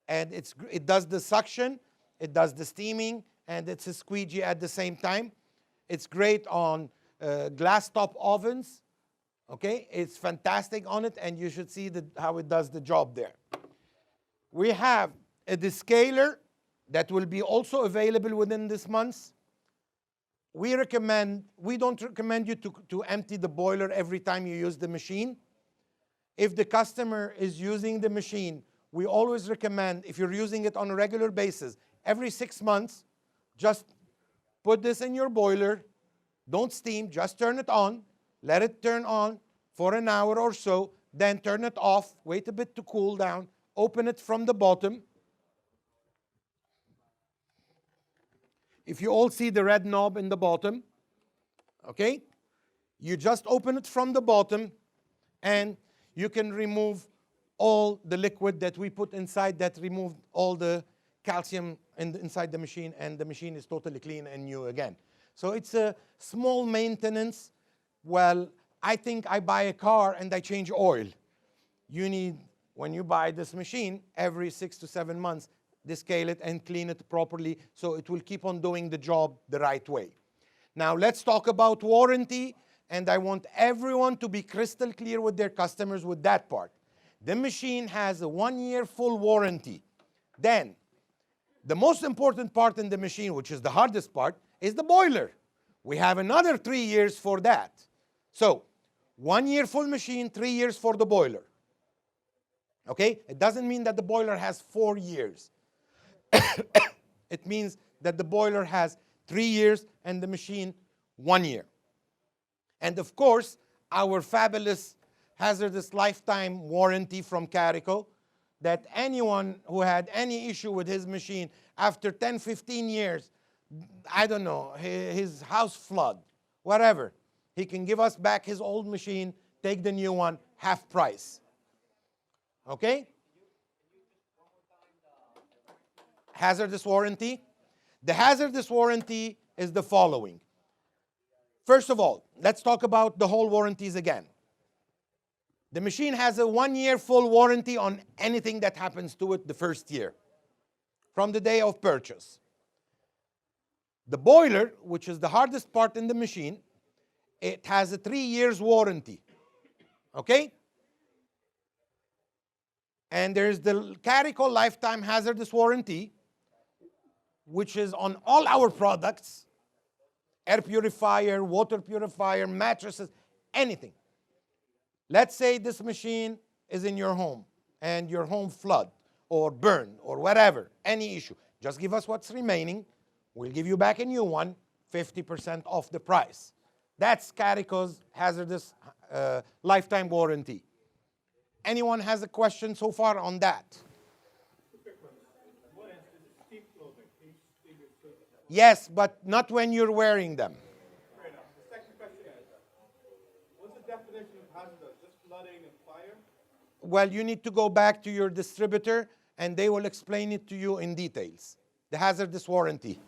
and it does the suction, it does the steaming, and it's a squeegee at the same time. It's great on glass top ovens. Okay, it's fantastic on it, and you should see how it does the job there. We have a descaler that will be also available within this month. We don't recommend you to empty the boiler every time you use the machine. If the customer is using the machine, we always recommend, if you're using it on a regular basis, every 6 months, just put this in your boiler. Don't steam, just turn it on. Let it turn on for an hour or so, then turn it off, wait a bit to cool down, open it from the bottom. If you all see the red knob in the bottom, okay, you just open it from the bottom, and you can remove all the liquid that we put inside that removed all the calcium inside the machine, and the machine is totally clean and new again. So it's a small maintenance. Well, I think I buy a car and I change oil. You need, when you buy this machine, every 6 to 7 months, descale it and clean it properly so it will keep on doing the job the right way. Now let's talk about warranty, and I want everyone to be crystal clear with their customers with that part. The machine has a 1-year full warranty. Then, the most important part in the machine, which is the hardest part, is the boiler. We have another 3 years for that. So, 1 year full machine, 3 years for the boiler. Okay? It doesn't mean that the boiler has 4 years. It means that the boiler has 3 years and the machine 1 year. And of course, our fabulous hazardous lifetime warranty from Carico, that anyone who had any issue with his machine after 10, 15 years, I don't know, his house flood, whatever, he can give us back his old machine, take the new one, half price. Okay? Hazardous warranty. The hazardous warranty is the following. First of all, let's talk about the whole warranties again. The machine has a 1 year full warranty on anything that happens to it the first year, from the day of purchase. The boiler, which is the hardest part in the machine, it has a 3 years warranty. Okay? And there's the Carico lifetime hazardous warranty, which is on all our products, air purifier, water purifier, mattresses, anything. Let's say this machine is in your home and your home flood or burn or whatever, any issue. Just give us what's remaining. We'll give you back a new one, 50% off the price. That's Carico's hazardous lifetime warranty. Anyone has a question so far on that? Yes, but not when you're wearing them. Fair enough. The second question is, what's the definition of hazardous? Just flooding and fire? Well, you need to go back to your distributor and they will explain it to you in details. The hazardous warranty.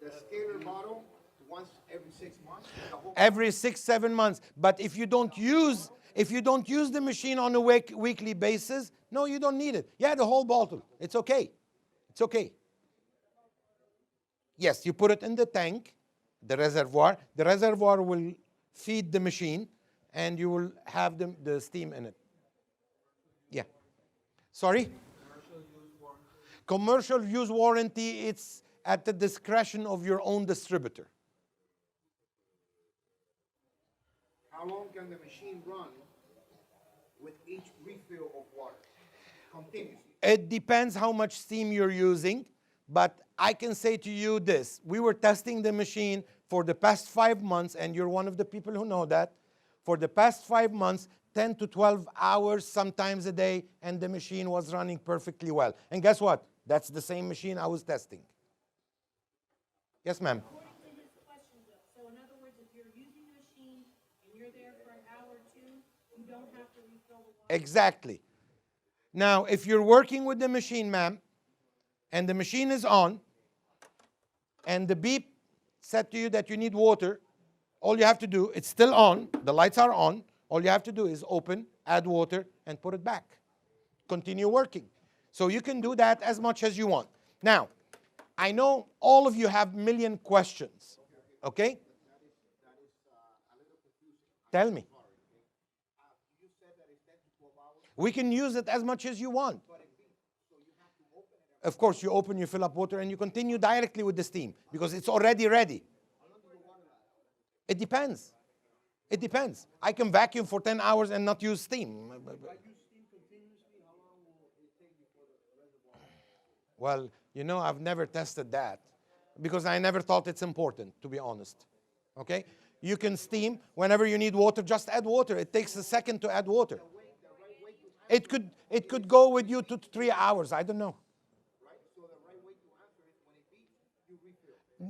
The scaler model, once every 6 months? Every 6, 7 months. But if you don't use the machine on a weekly basis, no, you don't need it. Yeah, the whole bottle. It's okay. It's okay. Yes, you put it in the tank, the reservoir. The reservoir will feed the machine, and you will have the steam in it. Yeah. Sorry? Commercial use warranty, it's at the discretion of your own distributor. How long can the machine run with each refill of water? Continuously. It depends how much steam you're using, but I can say to you this. We were testing the machine for the past 5 months, and you're one of the people who know that. For the past 5 months, 10 to 12 hours, sometimes a day, and the machine was running perfectly well. And guess what? That's the same machine I was testing. Yes, ma'am. According to his question, so in other words, if you're using the machine and you're there for an hour or two, you don't have to refill the water? Exactly. Now, if you're working with the machine, ma'am, and the machine is on, and the beep said to you that you need water, all you have to do, it's still on, the lights are on, all you have to do is open, add water, and put it back. Continue working. So you can do that as much as you want. Now, I know all of you have million questions, okay? Tell me. We can use it as much as you want. Of course, you open, you fill up water, and you continue directly with the steam because it's already ready. It depends. It depends. I can vacuum for 10 hours and not use steam. Well, you know, I've never tested that because I never thought it's important, to be honest. Okay? You can steam. Whenever you need water, just add water. It takes a second to add water. It could go with you 2 to 3 hours. I don't know.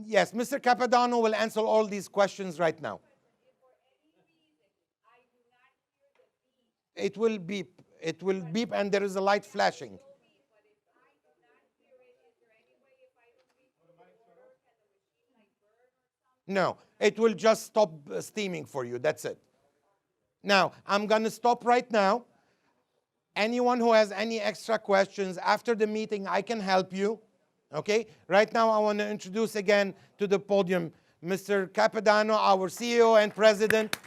Yes, Mr. Capadano will answer all these questions right now. It will beep. It will beep and there is a light flashing. No, it will just stop steaming for you. That's it. Now, I'm going to stop right now. Anyone who has any extra questions after the meeting, I can help you. Okay? Right now, I want to introduce again to the podium Mr. Capadano, our CEO and president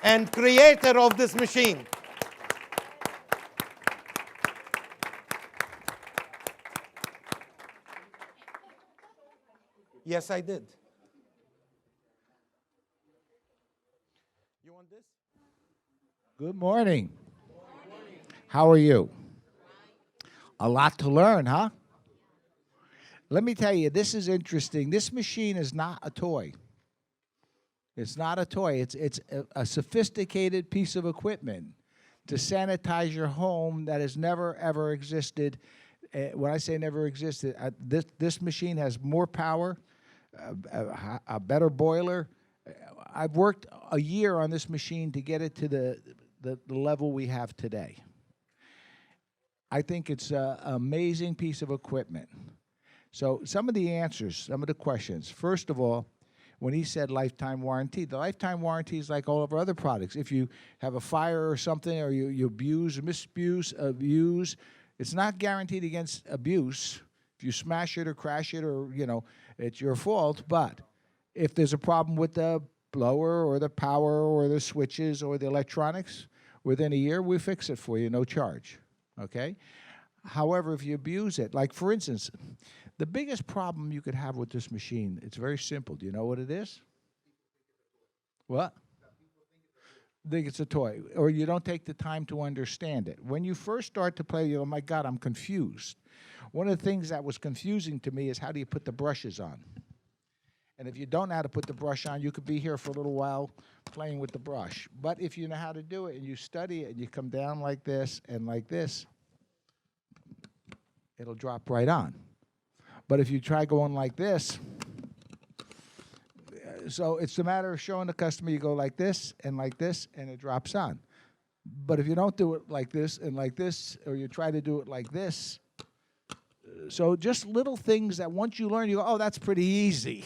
and creator of this machine. Yes, I did. You want this? Good morning. How are you? A lot to learn, huh? Let me tell you, this is interesting. This machine is not a toy. It's not a toy. It's a sophisticated piece of equipment to sanitize your home that has never, ever existed. When I say never existed, this machine has more power, a better boiler. I've worked a year on this machine to get it to the level we have today. I think it's an amazing piece of equipment. So some of the answers, some of the questions. First of all, when he said lifetime warranty, the lifetime warranty is like all of our other products. If you have a fire or something, or you abuse, abuse, it's not guaranteed against abuse. If you smash it or crash it or, it's your fault. But if there's a problem with the blower or the power or the switches or the electronics, within a year, we fix it for you, no charge, okay? However, if you abuse it, like for instance, the biggest problem you could have with this machine, it's very simple. Do you know what it is? What? Think it's a toy, or you don't take the time to understand it. When you first start to play, you go, oh my God, I'm confused. One of the things that was confusing to me is how do you put the brushes on? And if you don't know how to put the brush on, you could be here for a little while playing with the brush. But if you know how to do it and you study it and you come down like this and like this, it'll drop right on. But if you try going like this, so it's a matter of showing the customer you go like this, and it drops on. But if you don't do it like this, or you try to do it like this, so just little things that once you learn, you go, oh, that's pretty easy.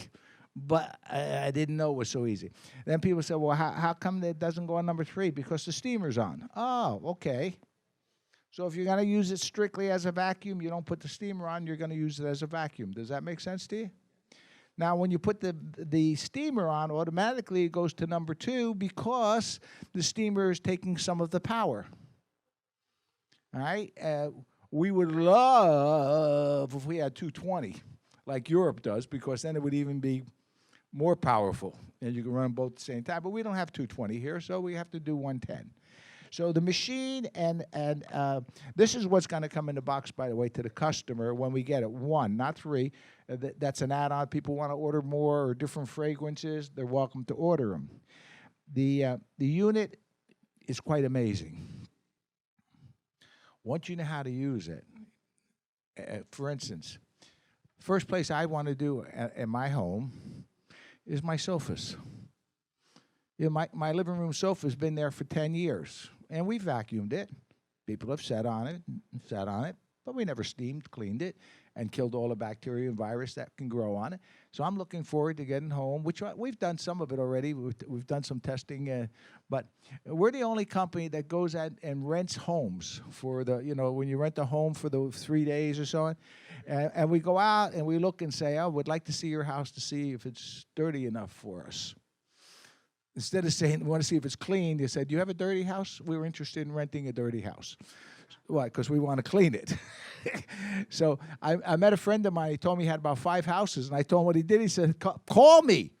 But I didn't know it was so easy. Then people say, well, how come it doesn't go on number 3? Because the steamer's on. Oh, okay. So if you're going to use it strictly as a vacuum, you don't put the steamer on, you're going to use it as a vacuum. Does that make sense to you? Now, when you put the steamer on, automatically it goes to number 2 because the steamer is taking some of the power. All right? We would love if we had 220, like Europe does, because then it would even be more powerful, and you can run them both at the same time. But we don't have 220 here, so we have to do 110. So the machine, and this is what's going to come in the box, by the way, to the customer when we get it. 1, not 3. That's an add-on. People want to order more or different fragrances, they're welcome to order them. The unit is quite amazing. Once you know how to use it, for instance, first place I want to do in my home is my sofas. My living room sofa has been there for 10 years. And we vacuumed it. People have sat on it, but we never steamed, cleaned it. and killed all the bacteria and virus that can grow on it. So I'm looking forward to getting home, which we've done some of it already. We've done some testing, but we're the only company that goes out and rents homes for the, when you rent a home for the 3 days or so, and we go out and we look and say, oh, we'd like to see your house to see if it's dirty enough for us. Instead of saying, we want to see if it's clean, they said, do you have a dirty house? We were interested in renting a dirty house. Why? Because we want to clean it. So I met a friend of mine. He told me he had about 5 houses, and I told him what he did. He said, call me.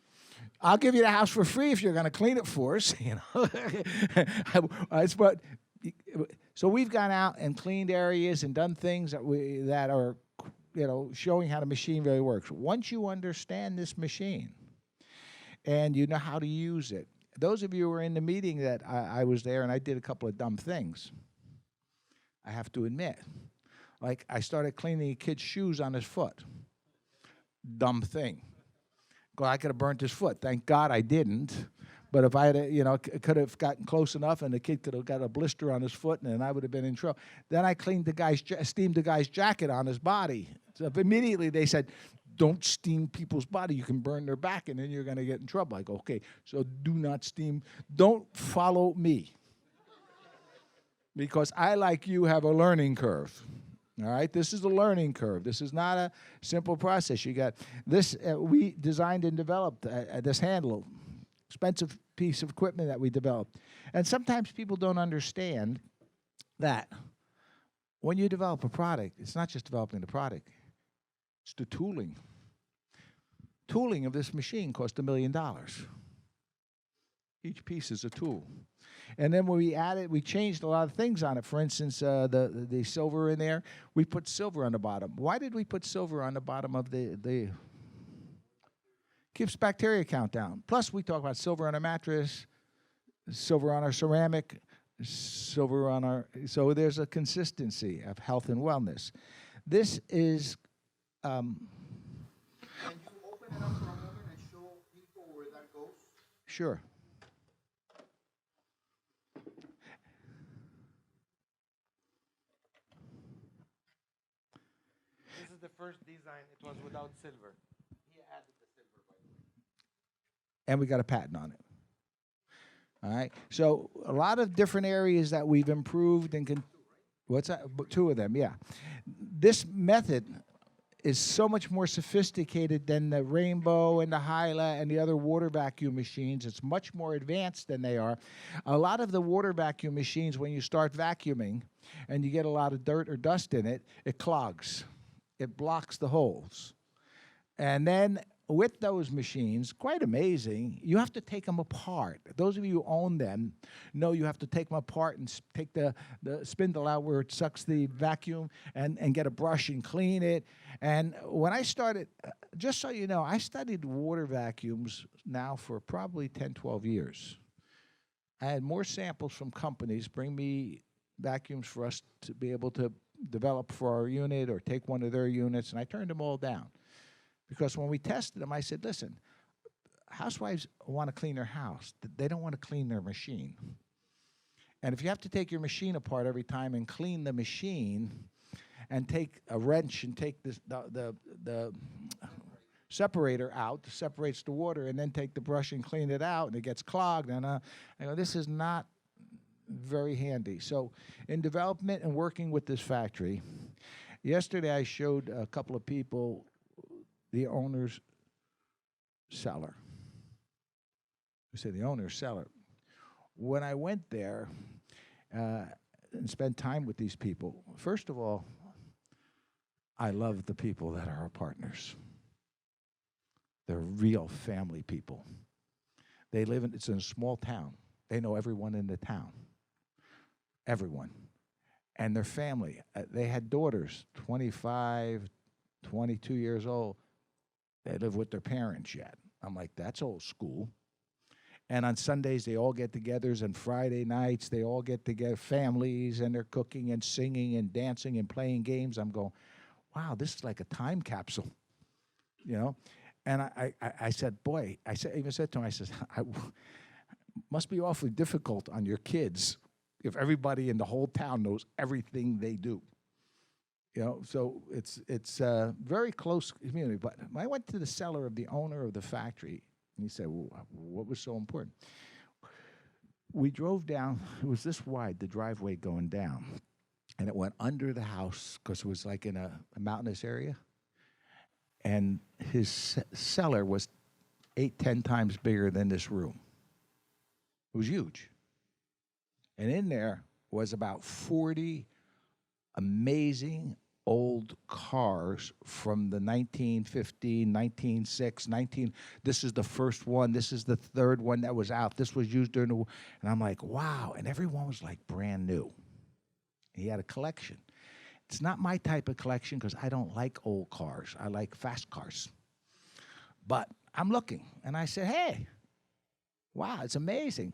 I'll give you the house for free if you're going to clean it for us. So we've gone out and cleaned areas and done things that are, showing how the machine really works. Once you understand this machine and you know how to use it, those of you who were in the meeting that I was there, and I did a couple of dumb things, I have to admit. Like, I started cleaning a kid's shoes on his foot. Dumb thing. God, I could have burnt his foot. Thank God I didn't. But if I had, could have gotten close enough and the kid could have got a blister on his foot, and then I would have been in trouble. Then I steamed the guy's jacket on his body. So immediately they said, don't steam people's body. You can burn their back, and then you're going to get in trouble. I go, okay, so do not steam. Don't follow me. Because I, like you, have a learning curve. All right, this is a learning curve. This is not a simple process. You got this. We designed and developed this handle, expensive piece of equipment that we developed. And sometimes people don't understand that when you develop a product, it's not just developing the product, it's the tooling. Tooling of this machine cost $1 million. Each piece is a tool. And then when we added, we changed a lot of things on it. For instance, the silver in there, we put silver on the bottom. Why did we put silver on the bottom of the keeps bacteria count down. Plus, we talk about silver on our mattress, silver on our ceramic, silver on our, so there's a consistency of health and wellness. This is, Can you open it up for a moment and show people where that goes? sure. This is the first design. It was without silver. He added the silver, by the way. And we got a patent on it. All right. So a lot of different areas that we've improved and what's that? 2 of them, yeah. This method is so much more sophisticated than the Rainbow and the Hyla and the other water vacuum machines. It's much more advanced than they are. A lot of the water vacuum machines, when you start vacuuming and you get a lot of dirt or dust in it, it clogs. It blocks the holes. And then with those machines, quite amazing, you have to take them apart. Those of you who own them know you have to take them apart and take the spindle out where it sucks the vacuum and get a brush and clean it. And when I started, just so you know, I studied water vacuums now for probably 10, 12 years. I had more samples from companies bring me vacuums for us to be able to develop for our unit or take one of their units, and I turned them all down. Because when we tested them, I said, listen, housewives want to clean their house. They don't want to clean their machine. And if you have to take your machine apart every time and clean the machine and take a wrench and take the separator out, separates the water, and then take the brush and clean it out, and it gets clogged, and I go, this is not very handy. So in development and working with this factory, yesterday I showed a couple of people the owner's cellar. I said, the owner's cellar. When I went there and spent time with these people, first of all, I love the people that are our partners. They're real family people. They live in, it's in a small town. They know everyone in the town. Everyone. And their family. They had daughters, 25, 22 years old. They live with their parents yet. I'm like, that's old school. And on Sundays, they all get togethers, and Friday nights, they all get together, families, and they're cooking and singing and dancing and playing games. I'm going, wow, this is like a time capsule, you know? And I said, boy, even said to him, I said, must be awfully difficult on your kids if everybody in the whole town knows everything they do. So it's a very close community. But I went to the cellar of the owner of the factory, and he said, well, what was so important? We drove down. It was this wide, the driveway going down, and it went under the house because it was like in a mountainous area. And his cellar was 8-10 times bigger than this room. It was huge. And in there was about 40 amazing old cars from the 1915, 1906, this is the first one, this is the third one that was out, this was used during the war. And I'm like, wow. And everyone was like brand new. He had a collection. It's not my type of collection because I don't like old cars. I like fast cars. But I'm looking, and I said, hey, wow, it's amazing.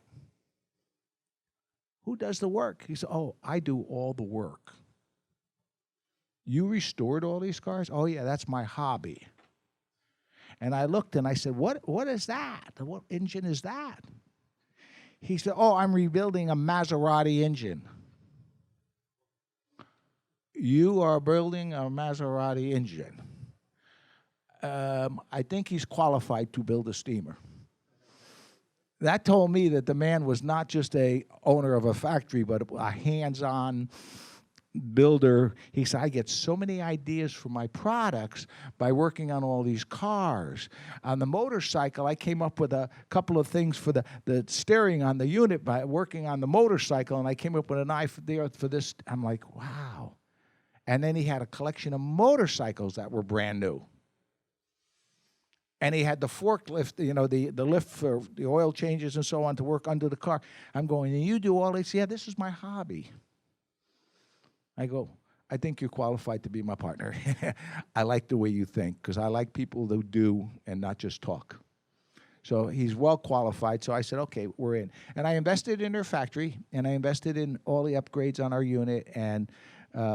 Who does the work? He said, oh, I do all the work. You restored all these cars? Oh, yeah, that's my hobby. And I looked, and I said, what is that? What engine is that? He said, oh, I'm rebuilding a Maserati engine. You are building a Maserati engine. I think he's qualified to build a steamer. That told me that the man was not just a owner of a factory, but a hands-on builder. He said, I get so many ideas for my products by working on all these cars. On the motorcycle, I came up with a couple of things for the steering on the unit by working on the motorcycle, and I came up with an idea for this. I'm like, wow. And then he had a collection of motorcycles that were brand new. And he had the forklift, the lift for the oil changes and so on to work under the car. I'm going, and you do all this? Yeah, this is my hobby. I go, I think you're qualified to be my partner. I like the way you think because I like people who do and not just talk. So he's well qualified. So I said, okay, we're in. And I invested in their factory, and I invested in all the upgrades on our unit. And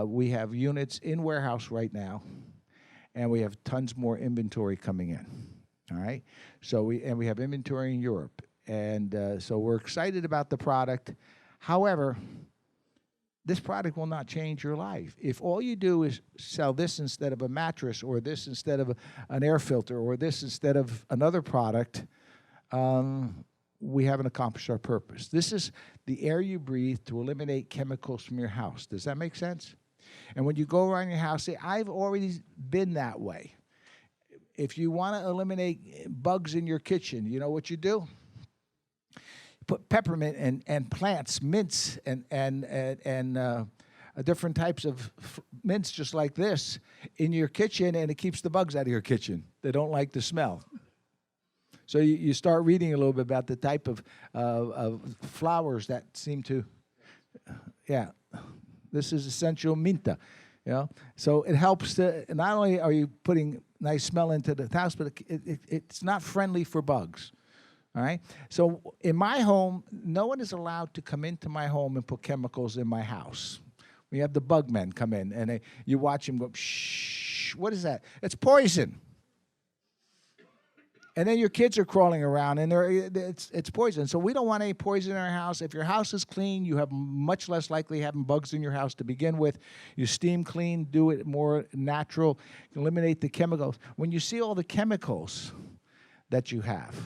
we have units in warehouse right now, and we have tons more inventory coming in. All right. So we have inventory in Europe, and so we're excited about the product. However, this product will not change your life. If all you do is sell this instead of a mattress, or this instead of an air filter, or this instead of another product, we haven't accomplished our purpose. This is the air you breathe to eliminate chemicals from your house. Does that make sense? And when you go around your house, say, I've already been that way. If you want to eliminate bugs in your kitchen, you know what you do? Put peppermint and plants, mints, and different types of mints just like this in your kitchen, and it keeps the bugs out of your kitchen. They don't like the smell. So you start reading a little bit about the type of flowers that seem to, this is essential minta, So it helps to, not only are you putting nice smell into the house, but it's not friendly for bugs. All right? So in my home, no one is allowed to come into my home and put chemicals in my house. We have the bug men come in, and you watch them go, shh, what is that? It's poison. And then your kids are crawling around, and it's poison. So we don't want any poison in our house. If your house is clean, you have much less likely having bugs in your house to begin with. You steam clean, do it more natural, eliminate the chemicals. When you see all the chemicals that you have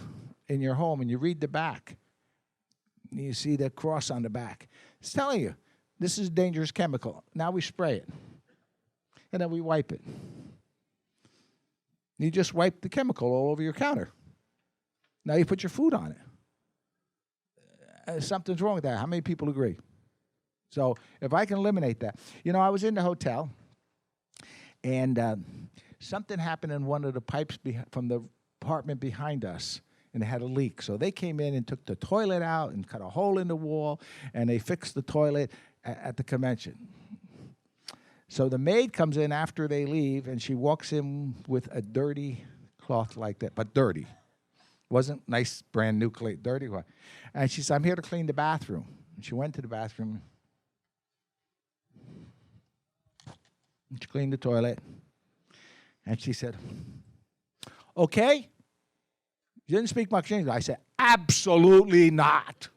in your home, and you read the back, you see the cross on the back, it's telling you, this is a dangerous chemical. Now we spray it, and then we wipe it. You just wipe the chemical all over your counter. Now you put your food on it. Something's wrong with that. How many people agree? So if I can eliminate that. I was in the hotel, and something happened in one of the pipes from the apartment behind us, and it had a leak. So they came in and took the toilet out and cut a hole in the wall, and they fixed the toilet at the convention. So the maid comes in after they leave, and she walks in with a dirty cloth like that, but dirty. Wasn't nice, brand new, dirty one. And she said, I'm here to clean the bathroom. And she went to the bathroom. And she cleaned the toilet. And she said, okay. She didn't speak much English. I said, absolutely not.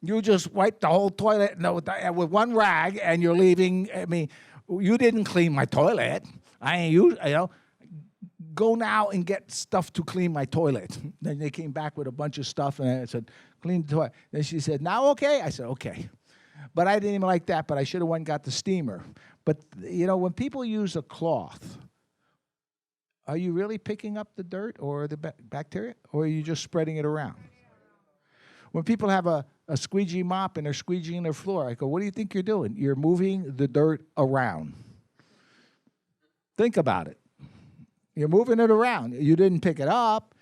You just wipe the whole toilet with one rag, and you're leaving. I mean, You didn't clean my toilet. I ain't use, go now and get stuff to clean my toilet. Then they came back with a bunch of stuff, and I said, clean the toilet. Then she said, now okay? I said, okay. But I didn't even like that, but I should have went and got the steamer. But, when people use a cloth, are you really picking up the dirt or the bacteria, or are you just spreading it around? When people have a squeegee mop and they're squeegeeing their floor, I go, what do you think you're doing? You're moving the dirt around. Think about it. You're moving it around. You didn't pick it up.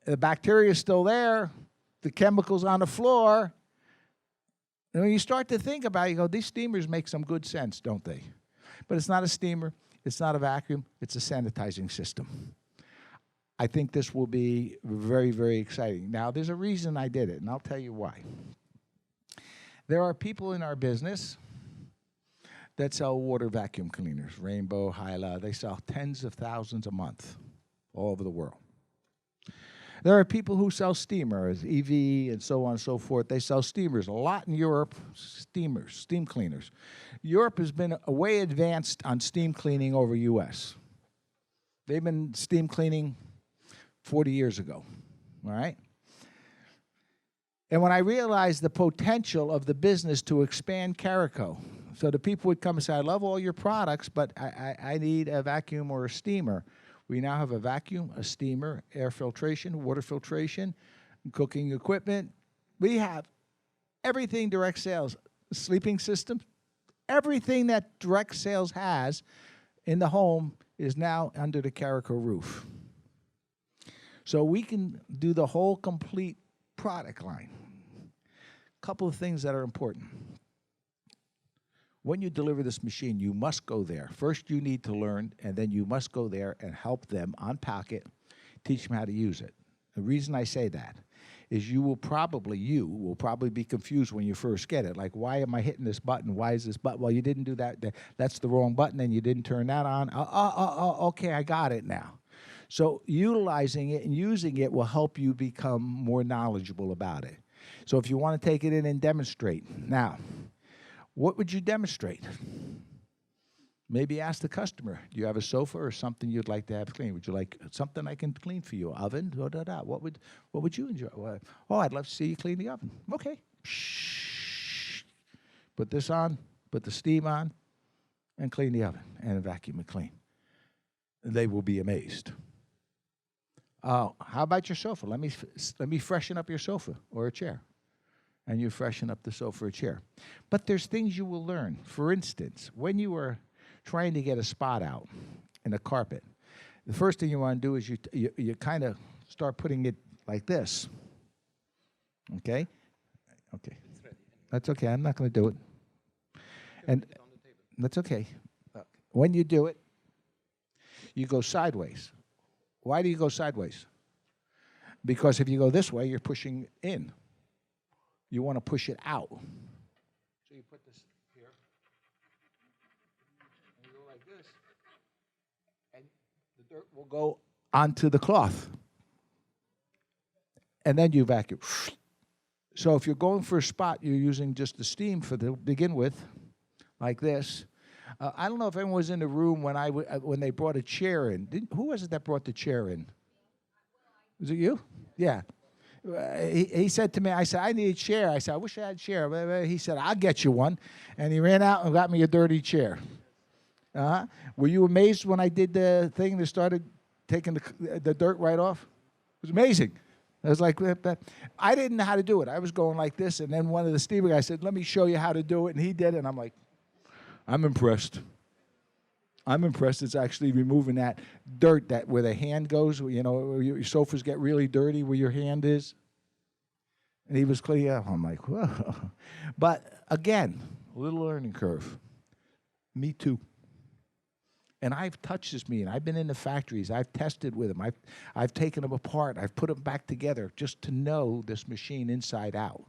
The bacteria is still there. The chemicals on the floor. And when you start to think about it, you go, these steamers make some good sense, don't they? But it's not a steamer. It's not a vacuum. It's a sanitizing system. I think this will be very, very exciting. Now, there's a reason I did it, and I'll tell you why. There are people in our business that sell water vacuum cleaners, Rainbow, Hyla. They sell tens of thousands a month all over the world. There are people who sell steamers, EV, and so on and so forth. They sell steamers. A lot in Europe, steamers, steam cleaners. Europe has been way advanced on steam cleaning over U.S. They've been steam cleaning 40 years ago, all right? And when I realized the potential of the business to expand Carico, so the people would come and say, I love all your products, but I need a vacuum or a steamer. We now have a vacuum, a steamer, air filtration, water filtration, cooking equipment. We have everything direct sales, sleeping system, everything that direct sales has in the home is now under the Carico roof. So we can do the whole complete product line. A couple of things that are important. When you deliver this machine, you must go there. First, you need to learn, and then you must go there and help them unpack it, teach them how to use it. The reason I say that is you will probably be confused when you first get it. Like, why am I hitting this button? Why is this button? Well, you didn't do that. That's the wrong button, and you didn't turn that on. Okay, I got it now. So utilizing it and using it will help you become more knowledgeable about it. So if you want to take it in and demonstrate. Now, what would you demonstrate? Maybe ask the customer, do you have a sofa or something you'd like to have clean? Would you like something I can clean for you? Oven? What would you enjoy? Oh, I'd love to see you clean the oven. Okay. Shh. Put this on, put the steam on, and clean the oven, and vacuum it clean. They will be amazed. How about your sofa? Let me freshen up your sofa or a chair. And you freshen up the sofa or chair. But there's things you will learn. For instance, when you are trying to get a spot out in a carpet, the first thing you want to do is you kind of start putting it like this. Okay? Okay. That's okay. I'm not going to do it. And that's okay. When you do it, you go sideways. Why do you go sideways? Because if you go this way, you're pushing in. You want to push it out. So you put this here, and you go like this, and the dirt will go onto the cloth. And then you vacuum. So if you're going for a spot, you're using just the steam to begin with, like this. I don't know if anyone was in the room when they brought a chair in. Who was it that brought the chair in? Was it you? Yeah. He said to me, I said, I need a chair. I said, I wish I had a chair. He said, I'll get you one. And he ran out and got me a dirty chair. Were you amazed when I did the thing that started taking the dirt right off? It was amazing. I was like, I didn't know how to do it. I was going like this, and then one of the steamer guys said, let me show you how to do it, and he did it, and I'm like, I'm impressed. I'm impressed it's actually removing that dirt that where the hand goes, where your sofas get really dirty where your hand is. And he was clear. I'm like, whoa. But again, a little learning curve. Me too. And I've touched this machine. I've been in the factories. I've tested with them. I've taken them apart. I've put them back together just to know this machine inside out.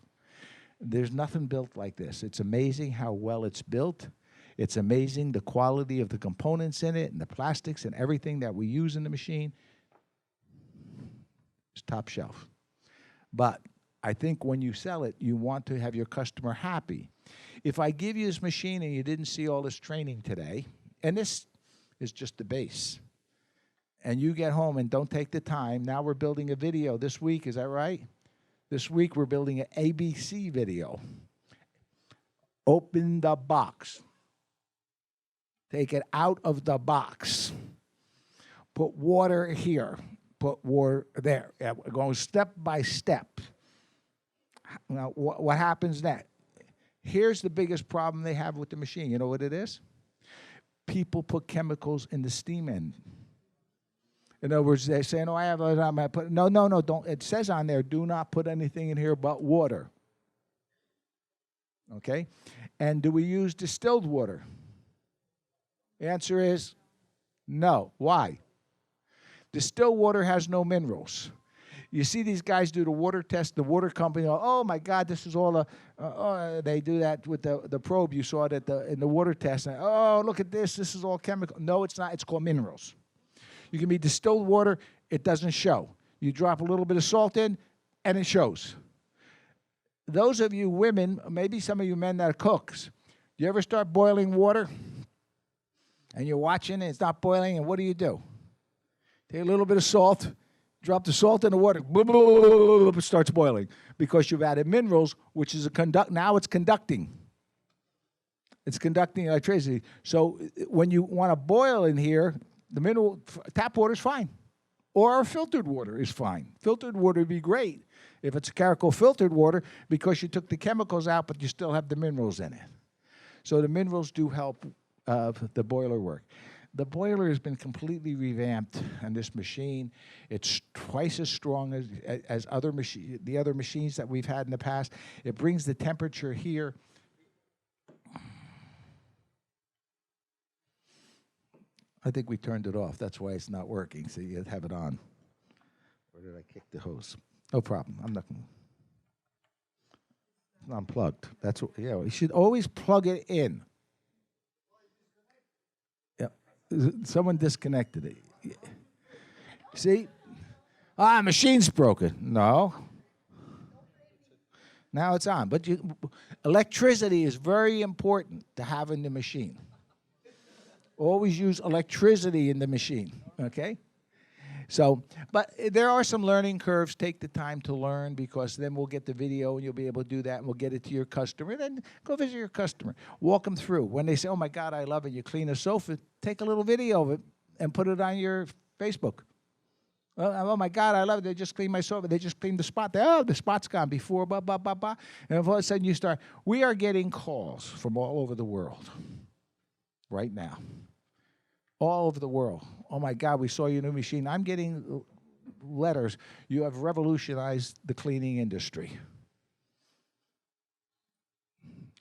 There's nothing built like this. It's amazing how well it's built. It's amazing the quality of the components in it and the plastics and everything that we use in the machine. It's top shelf. But I think when you sell it, you want to have your customer happy. If I give you this machine and you didn't see all this training today, and this is just the base, and you get home and don't take the time, now we're building a video this week, is that right? This week we're building an ABC video. Open the box. Take it out of the box. Put water here. Put water there. Yeah, we're going step by step. Now, what happens next? Here's the biggest problem they have with the machine. You know what it is? People put chemicals in the steam end. In other words, they're saying, "Oh, I have I put." No, don't. It says on there, "Do not put anything in here but water." Okay, and do we use distilled water? The answer is no. Why? Distilled water has no minerals. You see these guys do the water test, the water company, oh my God, this is all they do that with the probe. You saw it in the water test. And, oh, look at this is all chemical. No, it's not. It's called minerals. You can be distilled water, it doesn't show. You drop a little bit of salt in, and it shows. Those of you women, maybe some of you men that are cooks, you ever start boiling water? And you're watching it, it's not boiling, and what do? Take a little bit of salt, drop the salt in the water, it starts boiling because you've added minerals, which is now it's conducting. It's conducting electricity. So when you want to boil in here, the mineral tap water is fine, or filtered water is fine. Filtered water would be great if it's a Carico filtered water because you took the chemicals out, but you still have the minerals in it. So the minerals do help the boiler work. The boiler has been completely revamped on this machine. It's twice as strong as the other machines that we've had in the past. It brings the temperature here. I think we turned it off. That's why it's not working. So you have it on. Or did I kick the hose? No problem. I'm not. It's unplugged. That's what. Yeah. You should always plug it in. Someone disconnected it. See? Machine's broken. No. Now it's on. But electricity is very important to have in the machine. Always use electricity in the machine, okay? So, but there are some learning curves. Take the time to learn because then we'll get the video and you'll be able to do that and we'll get it to your customer. And then go visit your customer. Walk them through. When they say, oh, my God, I love it, you clean a sofa, take a little video of it and put it on your Facebook. Oh, my God, I love it. They just cleaned my sofa. They just cleaned the spot. The spot's gone before, blah, blah, blah, blah. And all of a sudden you start. We are getting calls from all over the world right now. All over the world. Oh, my God, we saw your new machine. I'm getting letters. You have revolutionized the cleaning industry.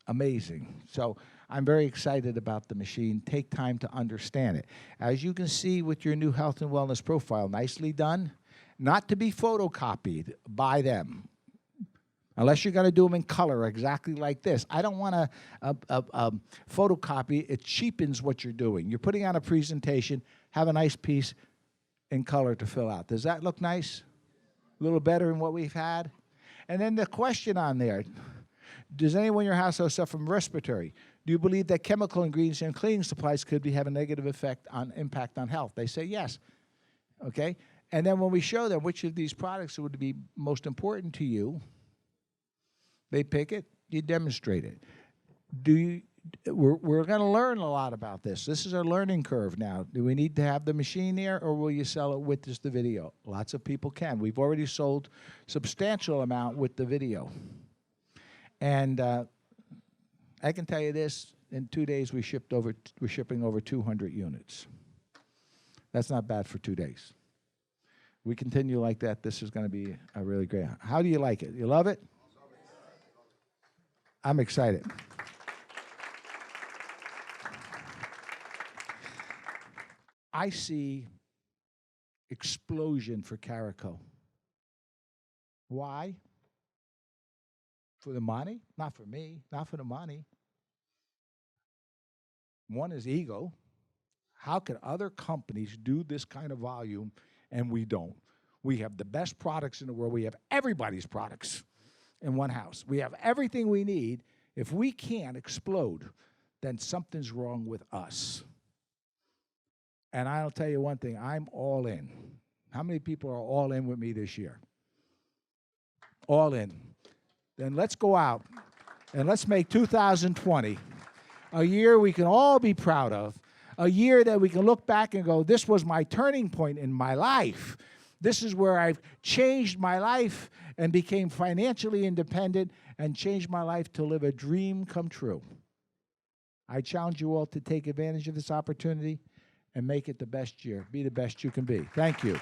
Amazing. So I'm very excited about the machine. Take time to understand it. As you can see with your new health and wellness profile, nicely done. Not to be photocopied by them. Unless you're going to do them in color exactly like this. I don't want to photocopy. It cheapens what you're doing. You're putting on a presentation, have a nice piece in color to fill out. Does that look nice? A little better than what we've had? And then the question on there, does anyone in your household suffer from respiratory? Do you believe that chemical ingredients in cleaning supplies could have a negative impact on health? They say yes. Okay? And then when we show them which of these products would be most important to you, they pick it, you demonstrate it. We're going to learn a lot about this. This is a learning curve now. Do we need to have the machine there, or will you sell it with just the video? Lots of people can. We've already sold substantial amount with the video. And I can tell you this, in 2 days we're shipping over 200 units. That's not bad for 2 days. We continue like that, this is going to be a really great. How do you like it? You love it? I'm excited. I see explosion for Carico. Why? For the money? Not for me, not for the money. One is ego. How could other companies do this kind of volume and we don't? We have the best products in the world. We have everybody's products. in one house. We have everything we need. If we can't explode, then something's wrong with us. And I'll tell you one thing, I'm all in. How many people are all in with me this year? All in. Then let's go out and let's make 2020 a year we can all be proud of, a year that we can look back and go, this was my turning point in my life. This is where I've changed my life and became financially independent and changed my life to live a dream come true. I challenge you all to take advantage of this opportunity and make it the best year. Be the best you can be. Thank you.